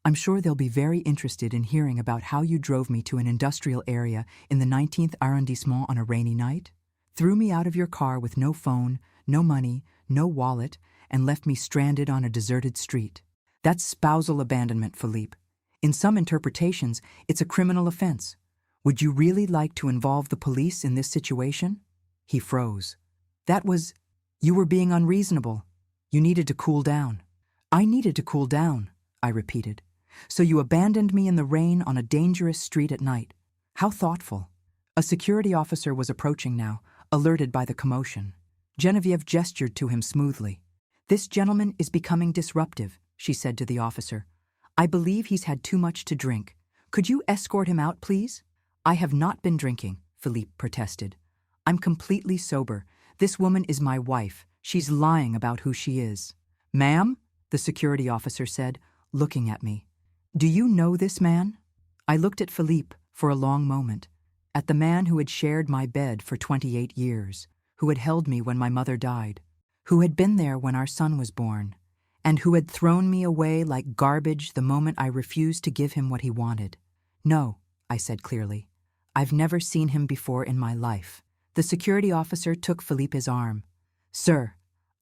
"I'm sure they'll be very interested in hearing about how you drove me to an industrial area in the 19th arrondissement on a rainy night, threw me out of your car with no phone, no money, no wallet, and left me stranded on a deserted street. That's spousal abandonment, Philippe. In some interpretations, it's a criminal offense. Would you really like to involve the police in this situation?" He froze. You were being unreasonable. You needed to cool down." "I needed to cool down," I repeated. "So you abandoned me in the rain on a dangerous street at night. How thoughtful." A security officer was approaching now, alerted by the commotion. Geneviève gestured to him smoothly. "This gentleman is becoming disruptive," she said to the officer. "I believe he's had too much to drink. Could you escort him out, please?" "I have not been drinking," Philippe protested. "I'm completely sober. This woman is my wife. She's lying about who she is." "Ma'am," the security officer said, looking at me. "Do you know this man?" I looked at Philippe for a long moment, at the man who had shared my bed for 28 years, who had held me when my mother died, who had been there when our son was born, and who had thrown me away like garbage the moment I refused to give him what he wanted. "No," I said clearly. "I've never seen him before in my life." The security officer took Philippe's arm. "Sir,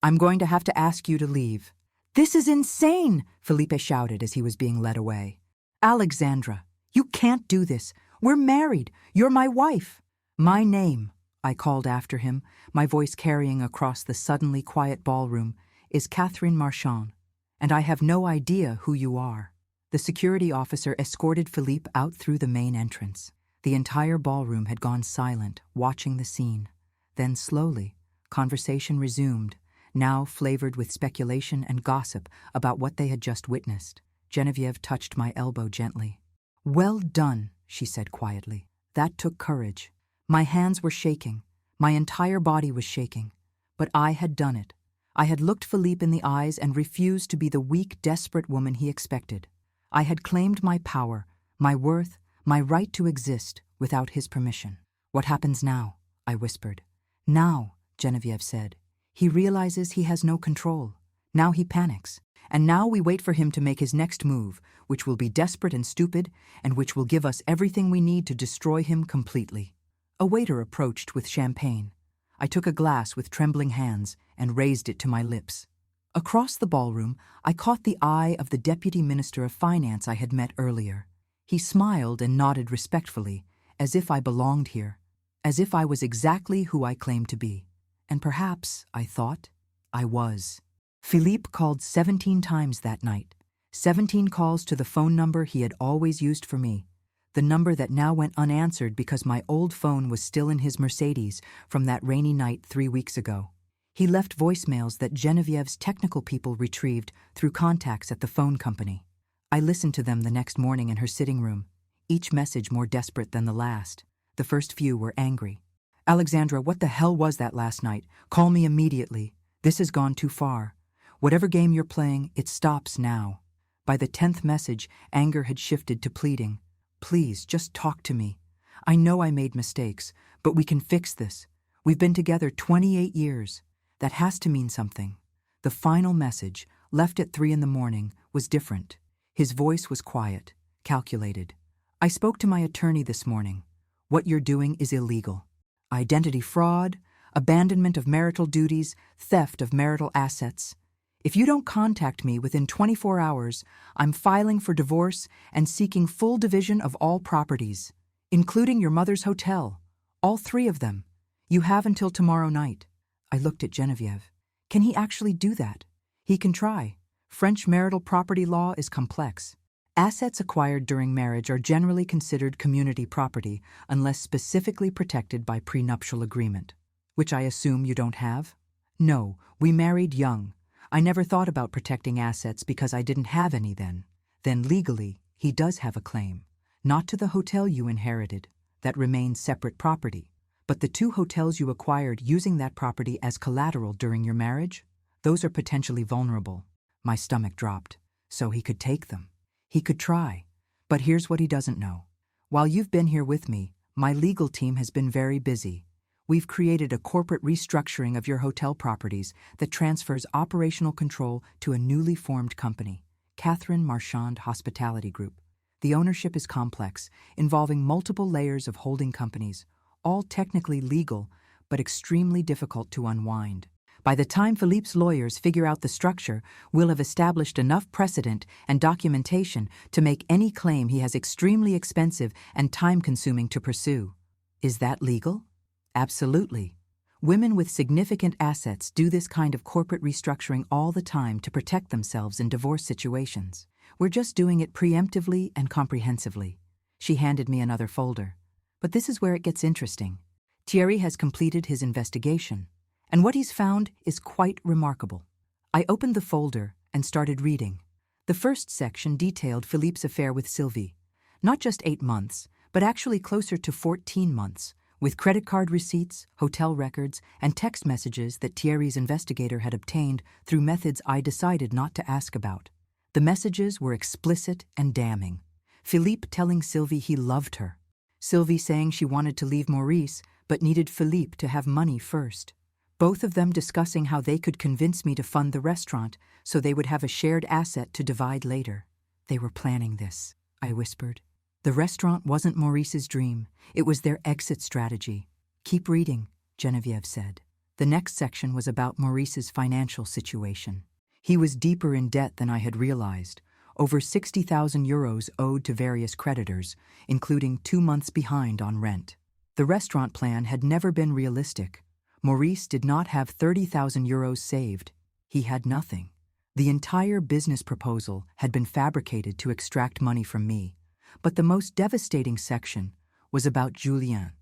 I'm going to have to ask you to leave." "This is insane!" Philippe shouted as he was being led away. "Alexandra, "You can't do this. We're married. You're my wife." "My name," I called after him, my voice carrying across the suddenly quiet ballroom, "is Catherine Marchand, and I have no idea who you are." The security officer escorted Philippe out through the main entrance. The entire ballroom had gone silent, watching the scene. Then slowly, conversation resumed, now flavored with speculation and gossip about what they had just witnessed. Geneviève touched my elbow gently. "Well done," she said quietly. "That took courage." My hands were shaking. My entire body was shaking. But I had done it. I had looked Philippe in the eyes and refused to be the weak, desperate woman he expected. I had claimed my power, my worth, my right to exist without his permission. "What happens now?" I whispered. "Now," Geneviève said. "He realizes he has no control. Now he panics. And now we wait for him to make his next move, which will be desperate and stupid, and which will give us everything we need to destroy him completely." A waiter approached with champagne. I took a glass with trembling hands and raised it to my lips. Across the ballroom, I caught the eye of the Deputy Minister of Finance I had met earlier. He smiled and nodded respectfully, as if I belonged here, as if I was exactly who I claimed to be. And perhaps, I thought, I was. Philippe called 17 times that night, 17 calls to the phone number he had always used for me, the number that now went unanswered because my old phone was still in his Mercedes from that rainy night 3 weeks ago. He left voicemails that Geneviève's technical people retrieved through contacts at the phone company. I listened to them the next morning in her sitting room, each message more desperate than the last. The first few were angry. "Alexandra, what the hell was that last night? Call me immediately. This has gone too far. Whatever game you're playing, it stops now." By the 10th message, anger had shifted to pleading. "Please, just talk to me. I know I made mistakes, but we can fix this. We've been together 28 years. That has to mean something." The final message, left at 3 a.m, was different. His voice was quiet, calculated. "I spoke to my attorney this morning. What you're doing is illegal. Identity fraud, abandonment of marital duties, theft of marital assets. If you don't contact me within 24 hours, I'm filing for divorce and seeking full division of all properties, including your mother's hotel, all 3 of them. You have until tomorrow night." I looked at Geneviève. Can he actually do that? He can try. French marital property law is complex. Assets acquired during marriage are generally considered community property unless specifically protected by prenuptial agreement, which I assume you don't have? "No, we married young. I never thought about protecting assets because I didn't have any then. Then legally, he does have a claim. Not to the hotel you inherited. That remains separate property. But the 2 hotels you acquired using that property as collateral during your marriage? Those are potentially vulnerable." My stomach dropped. So he could take them. He could try. But here's what he doesn't know. While you've been here with me, my legal team has been very busy. We've created a corporate restructuring of your hotel properties that transfers operational control to a newly formed company, Catherine Marchand Hospitality Group. The ownership is complex, involving multiple layers of holding companies, all technically legal, but extremely difficult to unwind. By the time Philippe's lawyers figure out the structure, we'll have established enough precedent and documentation to make any claim he has extremely expensive and time-consuming to pursue. Is that legal? Absolutely. Women with significant assets do this kind of corporate restructuring all the time to protect themselves in divorce situations. We're just doing it preemptively and comprehensively. She handed me another folder. But this is where it gets interesting. Thierry has completed his investigation, and what he's found is quite remarkable. I opened the folder and started reading. The first section detailed Philippe's affair with Sylvie. Not just 8 months, but actually closer to 14 months, with credit card receipts, hotel records, and text messages that Thierry's investigator had obtained through methods I decided not to ask about. The messages were explicit and damning. Philippe telling Sylvie he loved her. Sylvie saying she wanted to leave Maurice, but needed Philippe to have money first. Both of them discussing how they could convince me to fund the restaurant so they would have a shared asset to divide later. They were planning this, I whispered. The restaurant wasn't Maurice's dream. It was their exit strategy. Keep reading, Geneviève said. The next section was about Maurice's financial situation. He was deeper in debt than I had realized, over 60,000 euros owed to various creditors, including 2 months behind on rent. The restaurant plan had never been realistic. Maurice did not have 30,000 euros saved. He had nothing. The entire business proposal had been fabricated to extract money from me. But the most devastating section was about Julien.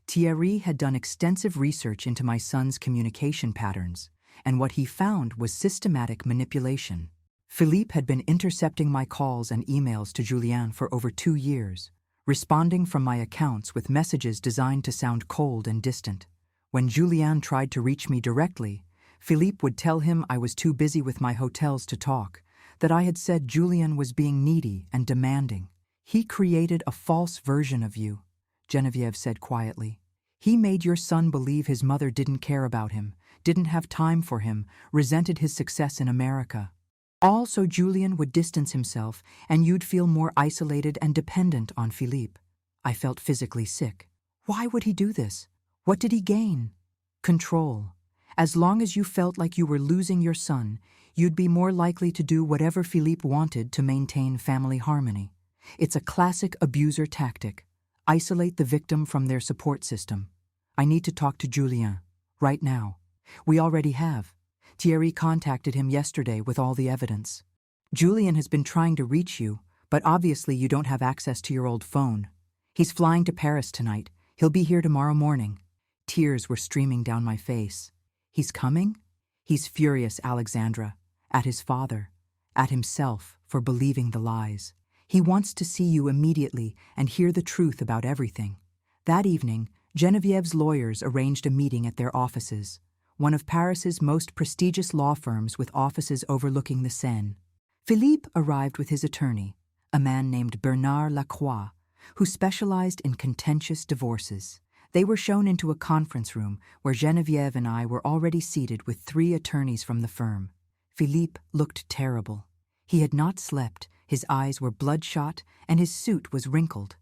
Thierry had done extensive research into my son's communication patterns, and what he found was systematic manipulation. Philippe had been intercepting my calls and emails to Julien for over 2 years, responding from my accounts with messages designed to sound cold and distant. When Julien tried to reach me directly, Philippe would tell him I was too busy with my hotels to talk, that I had said Julien was being needy and demanding. "He created a false version of you," Geneviève said quietly. "He made your son believe his mother didn't care about him, didn't have time for him, resented his success in America. All so Julien would distance himself and you'd feel more isolated and dependent on Philippe." I felt physically sick. Why would he do this? What did he gain? Control. As long as you felt like you were losing your son, you'd be more likely to do whatever Philippe wanted to maintain family harmony. It's a classic abuser tactic. Isolate the victim from their support system. I need to talk to Julien. Right now. We already have. Thierry contacted him yesterday with all the evidence. Julien has been trying to reach you, but obviously you don't have access to your old phone. He's flying to Paris tonight. He'll be here tomorrow morning. Tears were streaming down my face. He's coming? He's furious, Alexandra. At his father. At himself for believing the lies. He wants to see you immediately and hear the truth about everything. That evening, Genevieve's lawyers arranged a meeting at their offices, one of Paris's most prestigious law firms with offices overlooking the Seine. Philippe arrived with his attorney, a man named Bernard Lacroix, who specialized in contentious divorces. They were shown into a conference room where Geneviève and I were already seated with 3 attorneys from the firm. Philippe looked terrible. He had not slept, his eyes were bloodshot, and his suit was wrinkled.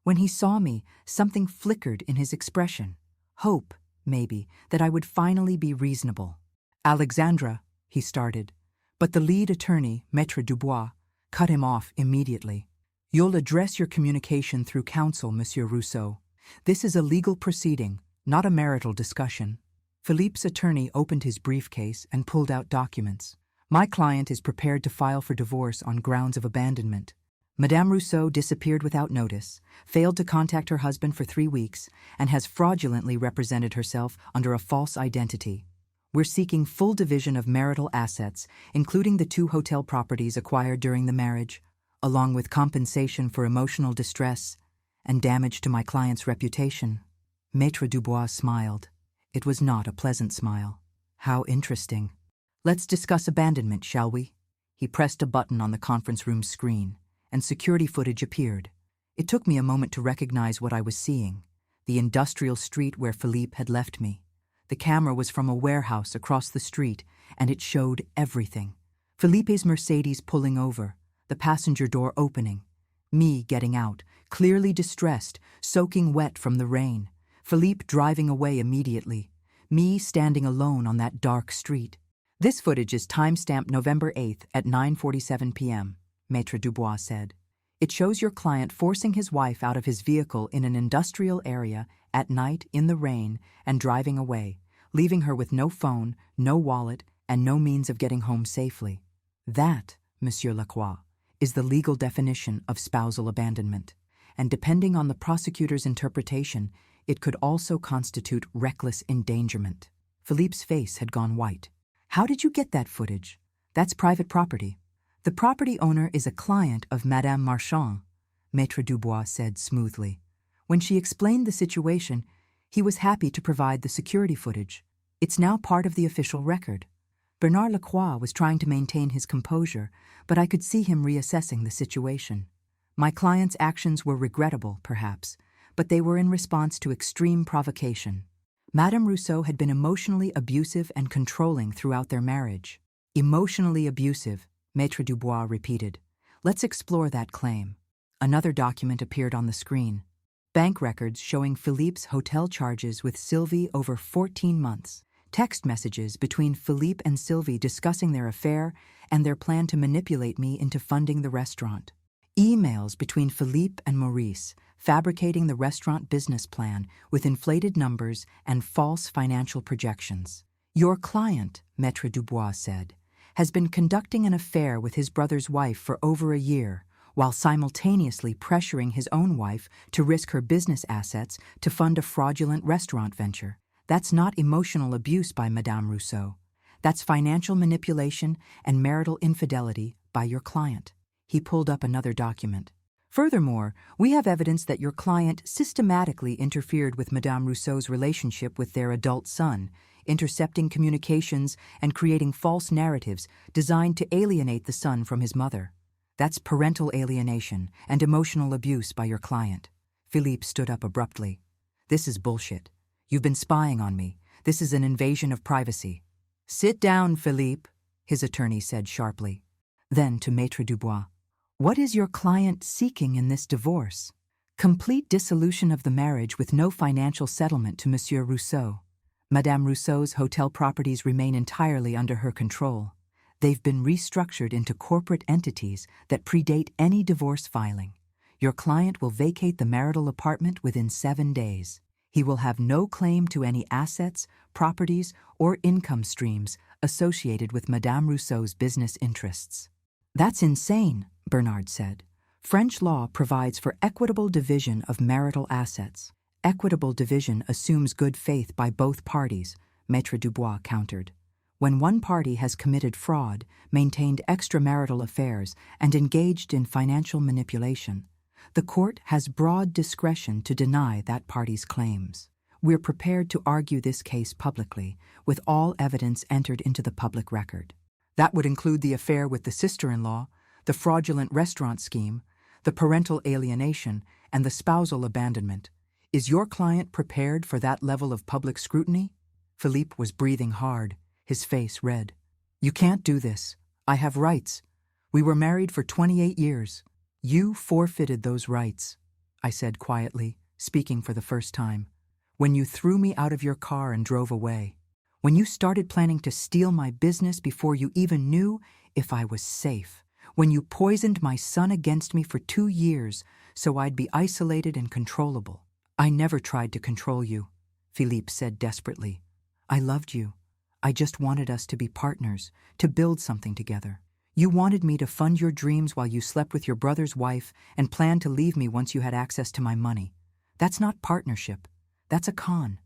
When he saw me, something flickered in his expression. Hope, maybe, that I would finally be reasonable. "Alexandra," he started, but the lead attorney, Maître Dubois, cut him off immediately. "You'll address your communication through counsel, Monsieur Rousseau. This is a legal proceeding, not a marital discussion." Philippe's attorney opened his briefcase and pulled out documents. "My client is prepared to file for divorce on grounds of abandonment. Madame Rousseau disappeared without notice, failed to contact her husband for 3 weeks, and has fraudulently represented herself under a false identity. We're seeking full division of marital assets, including the 2 hotel properties acquired during the marriage, along with compensation for emotional distress and damage to my client's reputation." Maître Dubois smiled. It was not a pleasant smile. How interesting. "Let's discuss abandonment, shall we?" He pressed a button on the conference room screen, and security footage appeared. It took me a moment to recognize what I was seeing, the industrial street where Philippe had left me. The camera was from a warehouse across the street, and it showed everything. Philippe's Mercedes pulling over, the passenger door opening, me getting out, clearly distressed, soaking wet from the rain, Philippe driving away immediately, me standing alone on that dark street. "This footage is time-stamped November 8th at 9:47 p.m., Maître Dubois said. "It shows your client forcing his wife out of his vehicle in an industrial area at night in the rain and driving away, leaving her with no phone, no wallet, and no means of getting home safely. That, Monsieur Lacroix, is the legal definition of spousal abandonment, and depending on the prosecutor's interpretation, it could also constitute reckless endangerment." Philippe's face had gone white. "How did you get that footage? That's private property." "The property owner is a client of Madame Marchand," Maître Dubois said smoothly. When she explained the situation, he was happy to provide the security footage. It's now part of the official record. Bernard Lacroix was trying to maintain his composure, but I could see him reassessing the situation. My client's actions were regrettable, perhaps, but they were in response to extreme provocation. Madame Rousseau had been emotionally abusive and controlling throughout their marriage. "Emotionally abusive," Maître Dubois repeated. "Let's explore that claim." Another document appeared on the screen. Bank records showing Philippe's hotel charges with Sylvie over 14 months, Text messages between Philippe and Sylvie discussing their affair and their plan to manipulate me into funding the restaurant. Emails between Philippe and Maurice, fabricating the restaurant business plan with inflated numbers and false financial projections. Your client, Maître Dubois said, has been conducting an affair with his brother's wife for over a year, while simultaneously pressuring his own wife to risk her business assets to fund a fraudulent restaurant venture. That's not emotional abuse by Madame Rousseau. That's financial manipulation and marital infidelity by your client. He pulled up another document. Furthermore, we have evidence that your client systematically interfered with Madame Rousseau's relationship with their adult son, intercepting communications and creating false narratives designed to alienate the son from his mother. That's parental alienation and emotional abuse by your client. Philippe stood up abruptly. This is bullshit. You've been spying on me. This is an invasion of privacy. Sit down, Philippe, his attorney said sharply. Then to Maître Dubois. What is your client seeking in this divorce? Complete dissolution of the marriage with no financial settlement to Monsieur Rousseau. Madame Rousseau's hotel properties remain entirely under her control. They've been restructured into corporate entities that predate any divorce filing. Your client will vacate the marital apartment within 7 days. He will have no claim to any assets, properties, or income streams associated with Madame Rousseau's business interests. That's insane, Bernard said. French law provides for equitable division of marital assets. Equitable division assumes good faith by both parties, Maître Dubois countered. When one party has committed fraud, maintained extramarital affairs, and engaged in financial manipulation, the court has broad discretion to deny that party's claims. We're prepared to argue this case publicly, with all evidence entered into the public record. That would include the affair with the sister-in-law, the fraudulent restaurant scheme, the parental alienation, and the spousal abandonment. Is your client prepared for that level of public scrutiny? Philippe was breathing hard, his face red. You can't do this. I have rights. We were married for 28 years. You forfeited those rights, I said quietly, speaking for the first time. When you threw me out of your car and drove away. When you started planning to steal my business before you even knew if I was safe. When you poisoned my son against me for 2 years so I'd be isolated and controllable. I never tried to control you, Philippe said desperately. I loved you. I just wanted us to be partners, to build something together. You wanted me to fund your dreams while you slept with your brother's wife and planned to leave me once you had access to my money. That's not partnership. That's a con.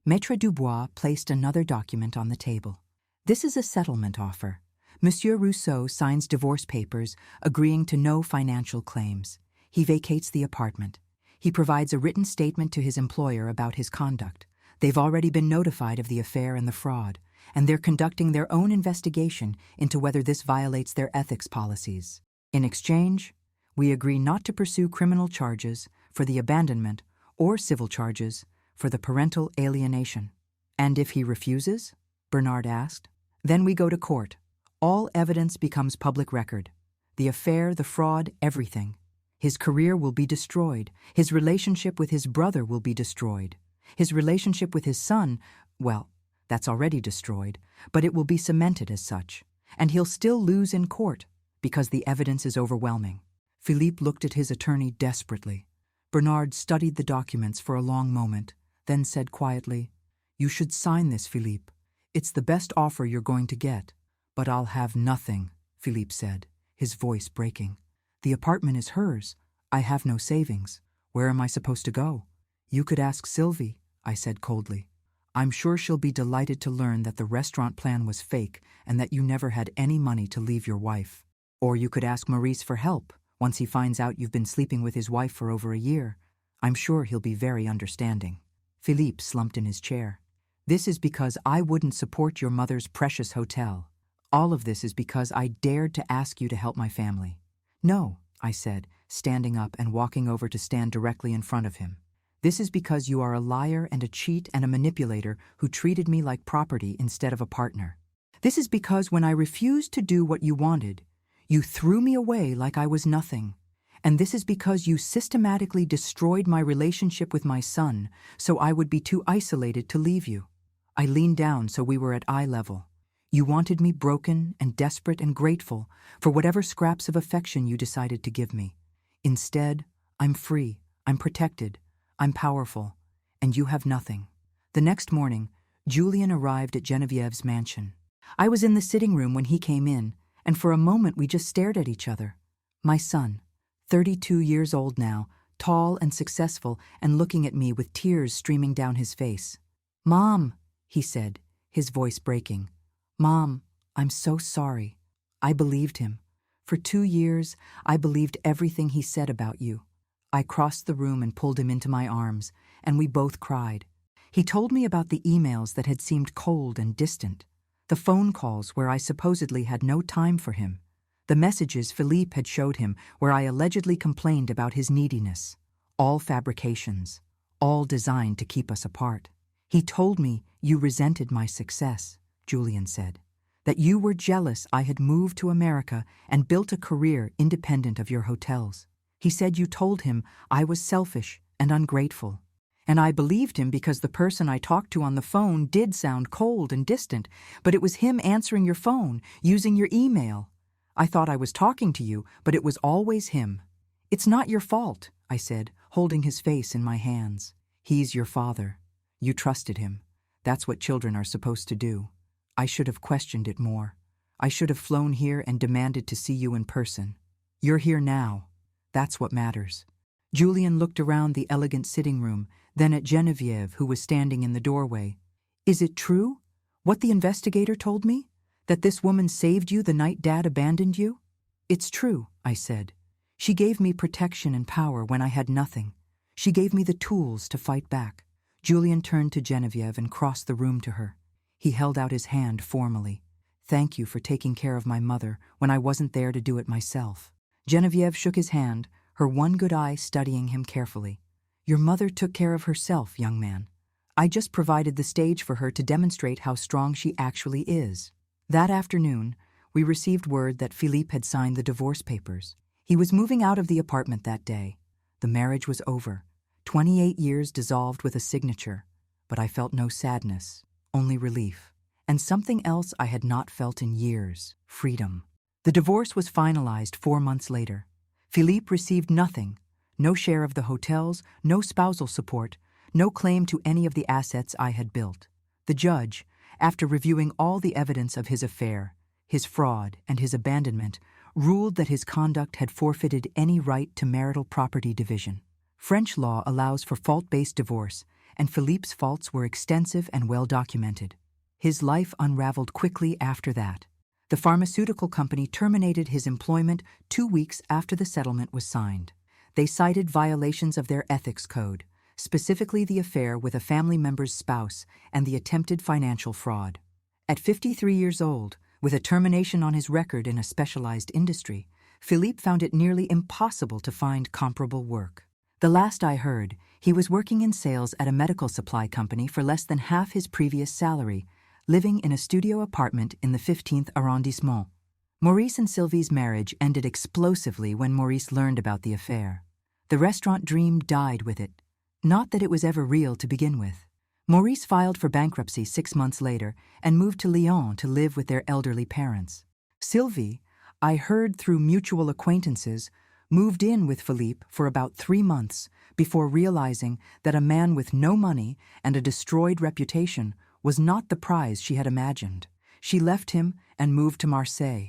Maître Dubois placed another document on the table. This is a settlement offer. Monsieur Rousseau signs divorce papers agreeing to no financial claims. He vacates the apartment. He provides a written statement to his employer about his conduct. They've already been notified of the affair and the fraud, and they're conducting their own investigation into whether this violates their ethics policies. In exchange, we agree not to pursue criminal charges for the abandonment or civil charges for the parental alienation. And if he refuses? Bernard asked. Then we go to court. All evidence becomes public record. The affair, the fraud, everything. His career will be destroyed. His relationship with his brother will be destroyed. His relationship with his son, well, that's already destroyed, but it will be cemented as such. And he'll still lose in court because the evidence is overwhelming. Philippe looked at his attorney desperately. Bernard studied the documents for a long moment, then said quietly, You should sign this, Philippe. It's the best offer you're going to get. But I'll have nothing, Philippe said, his voice breaking. The apartment is hers. I have no savings. Where am I supposed to go? You could ask Sylvie, I said coldly. I'm sure she'll be delighted to learn that the restaurant plan was fake and that you never had any money to leave your wife. Or you could ask Maurice for help once he finds out you've been sleeping with his wife for over a year. I'm sure he'll be very understanding. Philippe slumped in his chair. This is because I wouldn't support your mother's precious hotel. All of this is because I dared to ask you to help my family. No, I said, standing up and walking over to stand directly in front of him. This is because you are a liar and a cheat and a manipulator who treated me like property instead of a partner. This is because when I refused to do what you wanted, you threw me away like I was nothing. And this is because you systematically destroyed my relationship with my son so I would be too isolated to leave you. I leaned down so we were at eye level. You wanted me broken and desperate and grateful for whatever scraps of affection you decided to give me. Instead, I'm free, I'm protected, I'm powerful, and you have nothing. The next morning, Julien arrived at Genevieve's mansion. I was in the sitting room when he came in, and for a moment we just stared at each other. My son, 32 years old now, tall and successful, and looking at me with tears streaming down his face. "Mom," he said, his voice breaking. "Mom, I'm so sorry." I believed him. For 2 years, I believed everything he said about you. I crossed the room and pulled him into my arms, and we both cried. He told me about the emails that had seemed cold and distant, the phone calls where I supposedly had no time for him, the messages Philippe had showed him where I allegedly complained about his neediness. All fabrications, all designed to keep us apart. He told me you resented my success, Julien said, that you were jealous I had moved to America and built a career independent of your hotels. He said you told him I was selfish and ungrateful. And I believed him because the person I talked to on the phone did sound cold and distant, but it was him answering your phone, using your email. I thought I was talking to you, but it was always him. "It's not your fault," I said, holding his face in my hands. "He's your father. You trusted him. That's what children are supposed to do. I should have questioned it more. I should have flown here and demanded to see you in person. You're here now. That's what matters." Julien looked around the elegant sitting room, then at Geneviève, who was standing in the doorway. "Is it true, what the investigator told me? That this woman saved you the night Dad abandoned you?" "It's true," I said. "She gave me protection and power when I had nothing. She gave me the tools to fight back." Julien turned to Geneviève and crossed the room to her. He held out his hand formally. "Thank you for taking care of my mother when I wasn't there to do it myself." Geneviève shook his hand, her one good eye studying him carefully. "Your mother took care of herself, young man. I just provided the stage for her to demonstrate how strong she actually is." That afternoon, we received word that Philippe had signed the divorce papers. He was moving out of the apartment that day. The marriage was over. 28 years dissolved with a signature. But I felt no sadness, only relief. And something else I had not felt in years: freedom. The divorce was finalized 4 months later. Philippe received nothing: no share of the hotels, no spousal support, no claim to any of the assets I had built. The judge, after reviewing all the evidence of his affair, his fraud, and his abandonment, ruled that his conduct had forfeited any right to marital property division. French law allows for fault-based divorce, and Philippe's faults were extensive and well documented. His life unraveled quickly after that. The pharmaceutical company terminated his employment 2 weeks after the settlement was signed. They cited violations of their ethics code, specifically the affair with a family member's spouse and the attempted financial fraud. At 53 years old, with a termination on his record in a specialized industry, Philippe found it nearly impossible to find comparable work. The last I heard, he was working in sales at a medical supply company for less than half his previous salary, living in a studio apartment in the 15th arrondissement. Maurice and Sylvie's marriage ended explosively when Maurice learned about the affair. The restaurant dream died with it. Not that it was ever real to begin with. Maurice filed for bankruptcy 6 months later and moved to Lyon to live with their elderly parents. Sylvie, I heard through mutual acquaintances, moved in with Philippe for about 3 months before realizing that a man with no money and a destroyed reputation was not the prize she had imagined. She left him and moved to Marseille.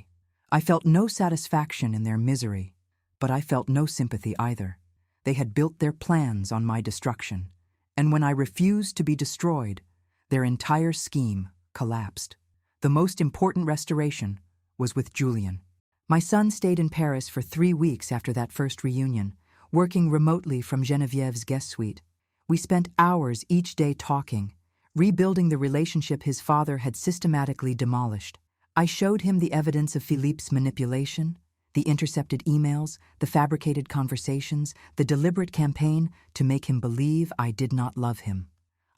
I felt no satisfaction in their misery, but I felt no sympathy either. They had built their plans on my destruction, and when I refused to be destroyed, their entire scheme collapsed. The most important restoration was with Julien. My son stayed in Paris for 3 weeks after that first reunion, working remotely from Genevieve's guest suite. We spent hours each day talking, rebuilding the relationship his father had systematically demolished. I showed him the evidence of Philippe's manipulation, the intercepted emails, the fabricated conversations, the deliberate campaign to make him believe I did not love him.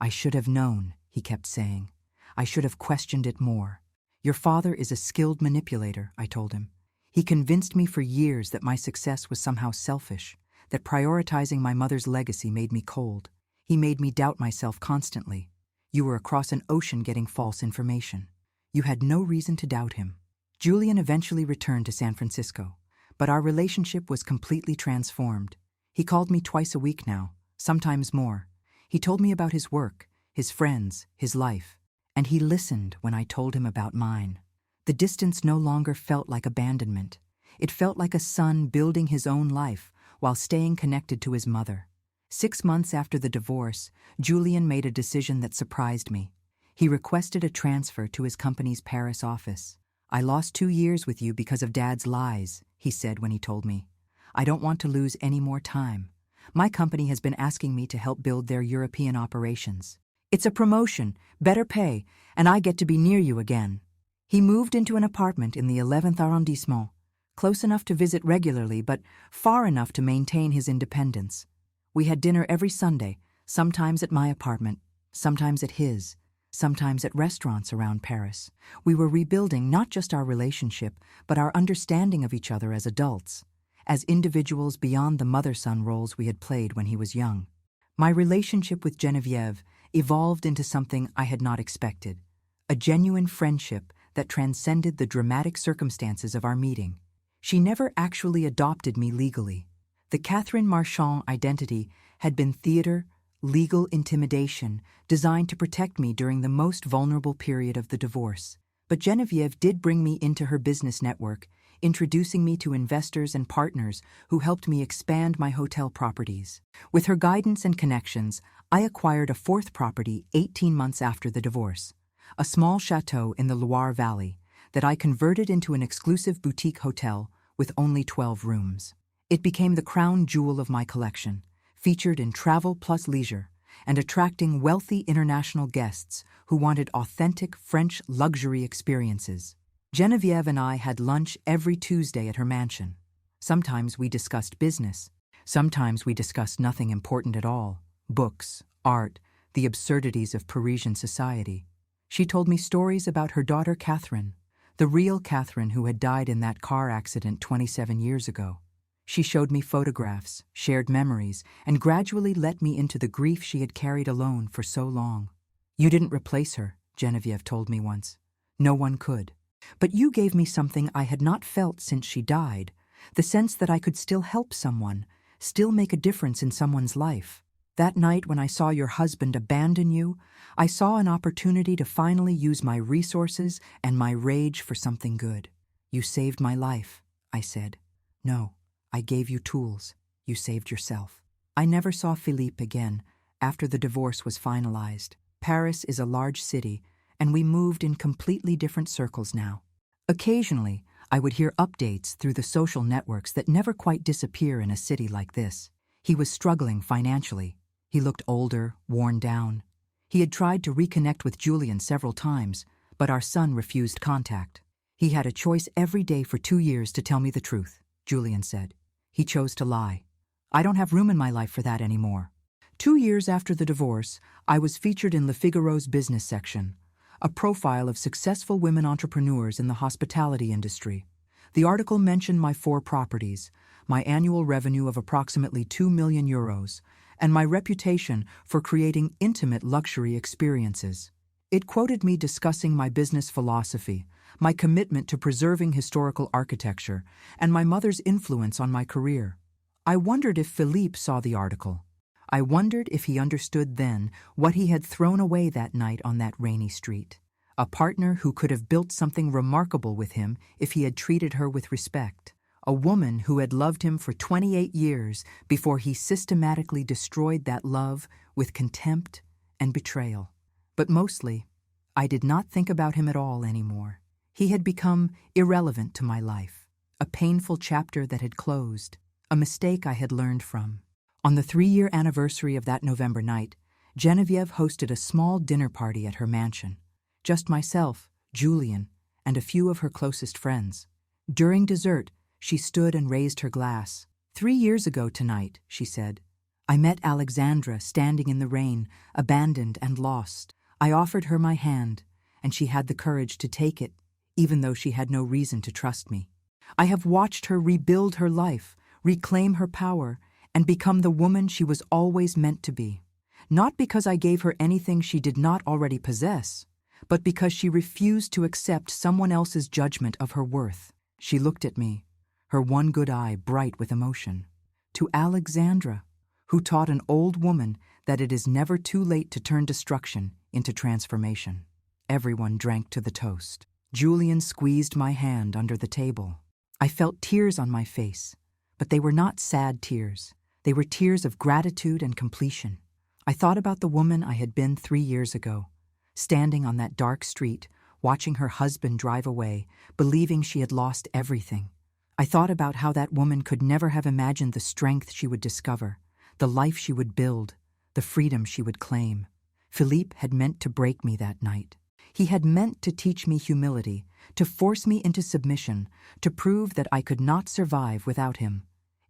"I should have known," he kept saying. "I should have questioned it more. Your father is a skilled manipulator," I told him. "He convinced me for years that my success was somehow selfish, that prioritizing my mother's legacy made me cold. He made me doubt myself constantly. You were across an ocean getting false information. You had no reason to doubt him. Julien eventually returned to San Francisco, but our relationship was completely transformed. He called me twice a week now, sometimes more. He told me about his work, his friends, his life, and he listened when I told him about mine. The distance no longer felt like abandonment. It felt like a son building his own life while staying connected to his mother. 6 months after the divorce, Julien made a decision that surprised me. He requested a transfer to his company's Paris office. "I lost 2 years with you because of Dad's lies," he said when he told me. "I don't want to lose any more time. My company has been asking me to help build their European operations. It's a promotion, better pay, and I get to be near you again." He moved into an apartment in the 11th arrondissement, close enough to visit regularly but far enough to maintain his independence. We had dinner every Sunday, sometimes at my apartment, sometimes at his, sometimes at restaurants around Paris. We were rebuilding not just our relationship, but our understanding of each other as adults, as individuals beyond the mother-son roles we had played when he was young. My relationship with Geneviève evolved into something I had not expected, a genuine friendship that transcended the dramatic circumstances of our meeting. She never actually adopted me legally. The Catherine Marchand identity had been theater, legal intimidation designed to protect me during the most vulnerable period of the divorce. But Geneviève did bring me into her business network, introducing me to investors and partners who helped me expand my hotel properties. With her guidance and connections, I acquired a 4th property 18 months after the divorce, a small chateau in the Loire Valley that I converted into an exclusive boutique hotel with only 12 rooms. It became the crown jewel of my collection, featured in Travel Plus Leisure, and attracting wealthy international guests who wanted authentic French luxury experiences. Geneviève and I had lunch every Tuesday at her mansion. Sometimes we discussed business. Sometimes we discussed nothing important at all: books, art, the absurdities of Parisian society. She told me stories about her daughter Catherine, the real Catherine who had died in that car accident 27 years ago. She showed me photographs, shared memories, and gradually let me into the grief she had carried alone for so long. "You didn't replace her," Geneviève told me once. "No one could. But you gave me something I had not felt since she died, the sense that I could still help someone, still make a difference in someone's life. That night when I saw your husband abandon you, I saw an opportunity to finally use my resources and my rage for something good. You saved my life," I said. "No, I gave you tools. You saved yourself." I never saw Philippe again after the divorce was finalized. Paris is a large city, and we moved in completely different circles now. Occasionally, I would hear updates through the social networks that never quite disappear in a city like this. He was struggling financially. He looked older, worn down. He had tried to reconnect with Julien several times, but our son refused contact. "He had a choice every day for 2 years to tell me the truth," Julien said. "He chose to lie. I don't have room in my life for that anymore." 2 years after the divorce, I was featured in Le Figaro's business section, a profile of successful women entrepreneurs in the hospitality industry. The article mentioned my 4 properties, my annual revenue of approximately 2 million euros, and my reputation for creating intimate luxury experiences. It quoted me discussing my business philosophy, my commitment to preserving historical architecture, and my mother's influence on my career. I wondered if Philippe saw the article. I wondered if he understood then what he had thrown away that night on that rainy street. A partner who could have built something remarkable with him if he had treated her with respect. A woman who had loved him for 28 years before he systematically destroyed that love with contempt and betrayal. But mostly, I did not think about him at all anymore. He had become irrelevant to my life, a painful chapter that had closed, a mistake I had learned from. On the 3-year anniversary of that November night, Geneviève hosted a small dinner party at her mansion. Just myself, Julien, and a few of her closest friends. During dessert, she stood and raised her glass. 3 years ago tonight, she said, I met Alexandra standing in the rain, abandoned and lost. I offered her my hand, and she had the courage to take it, even though she had no reason to trust me. I have watched her rebuild her life, reclaim her power, and become the woman she was always meant to be. not because I gave her anything she did not already possess, but because she refused to accept someone else's judgment of her worth. She looked at me, her one good eye bright with emotion. To Alexandra, who taught an old woman that it is never too late to turn destruction into transformation. Everyone drank to the toast. Julien squeezed my hand under the table. I felt tears on my face, but they were not sad tears. They were tears of gratitude and completion. I thought about the woman I had been 3 years ago, standing on that dark street, watching her husband drive away, believing she had lost everything. I thought about how that woman could never have imagined the strength she would discover, the life she would build, the freedom she would claim. Philippe had meant to break me that night. He had meant to teach me humility, to force me into submission, to prove that I could not survive without him.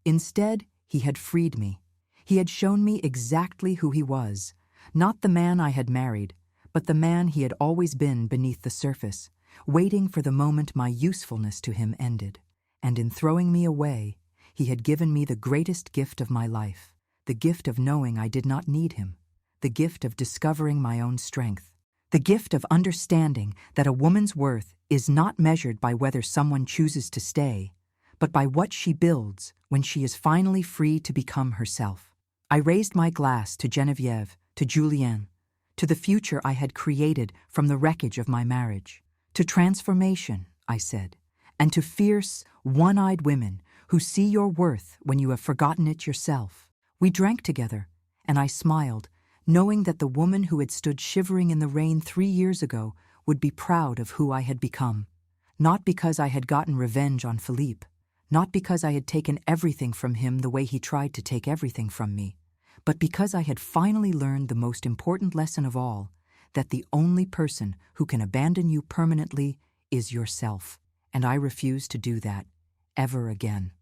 Instead, he had freed me. He had shown me exactly who he was, not the man I had married, but the man he had always been beneath the surface, waiting for the moment my usefulness to him ended. And in throwing me away, he had given me the greatest gift of my life, the gift of knowing I did not need him, the gift of discovering my own strength, the gift of understanding that a woman's worth is not measured by whether someone chooses to stay, but by what she builds when she is finally free to become herself. I raised my glass to Geneviève, to Julien, to the future I had created from the wreckage of my marriage, to transformation, I said, and to fierce, one-eyed women who see your worth when you have forgotten it yourself. We drank together, and I smiled, knowing that the woman who had stood shivering in the rain 3 years ago would be proud of who I had become. Not because I had gotten revenge on Philippe, not because I had taken everything from him the way he tried to take everything from me, but because I had finally learned the most important lesson of all, that the only person who can abandon you permanently is yourself, and I refuse to do that ever again.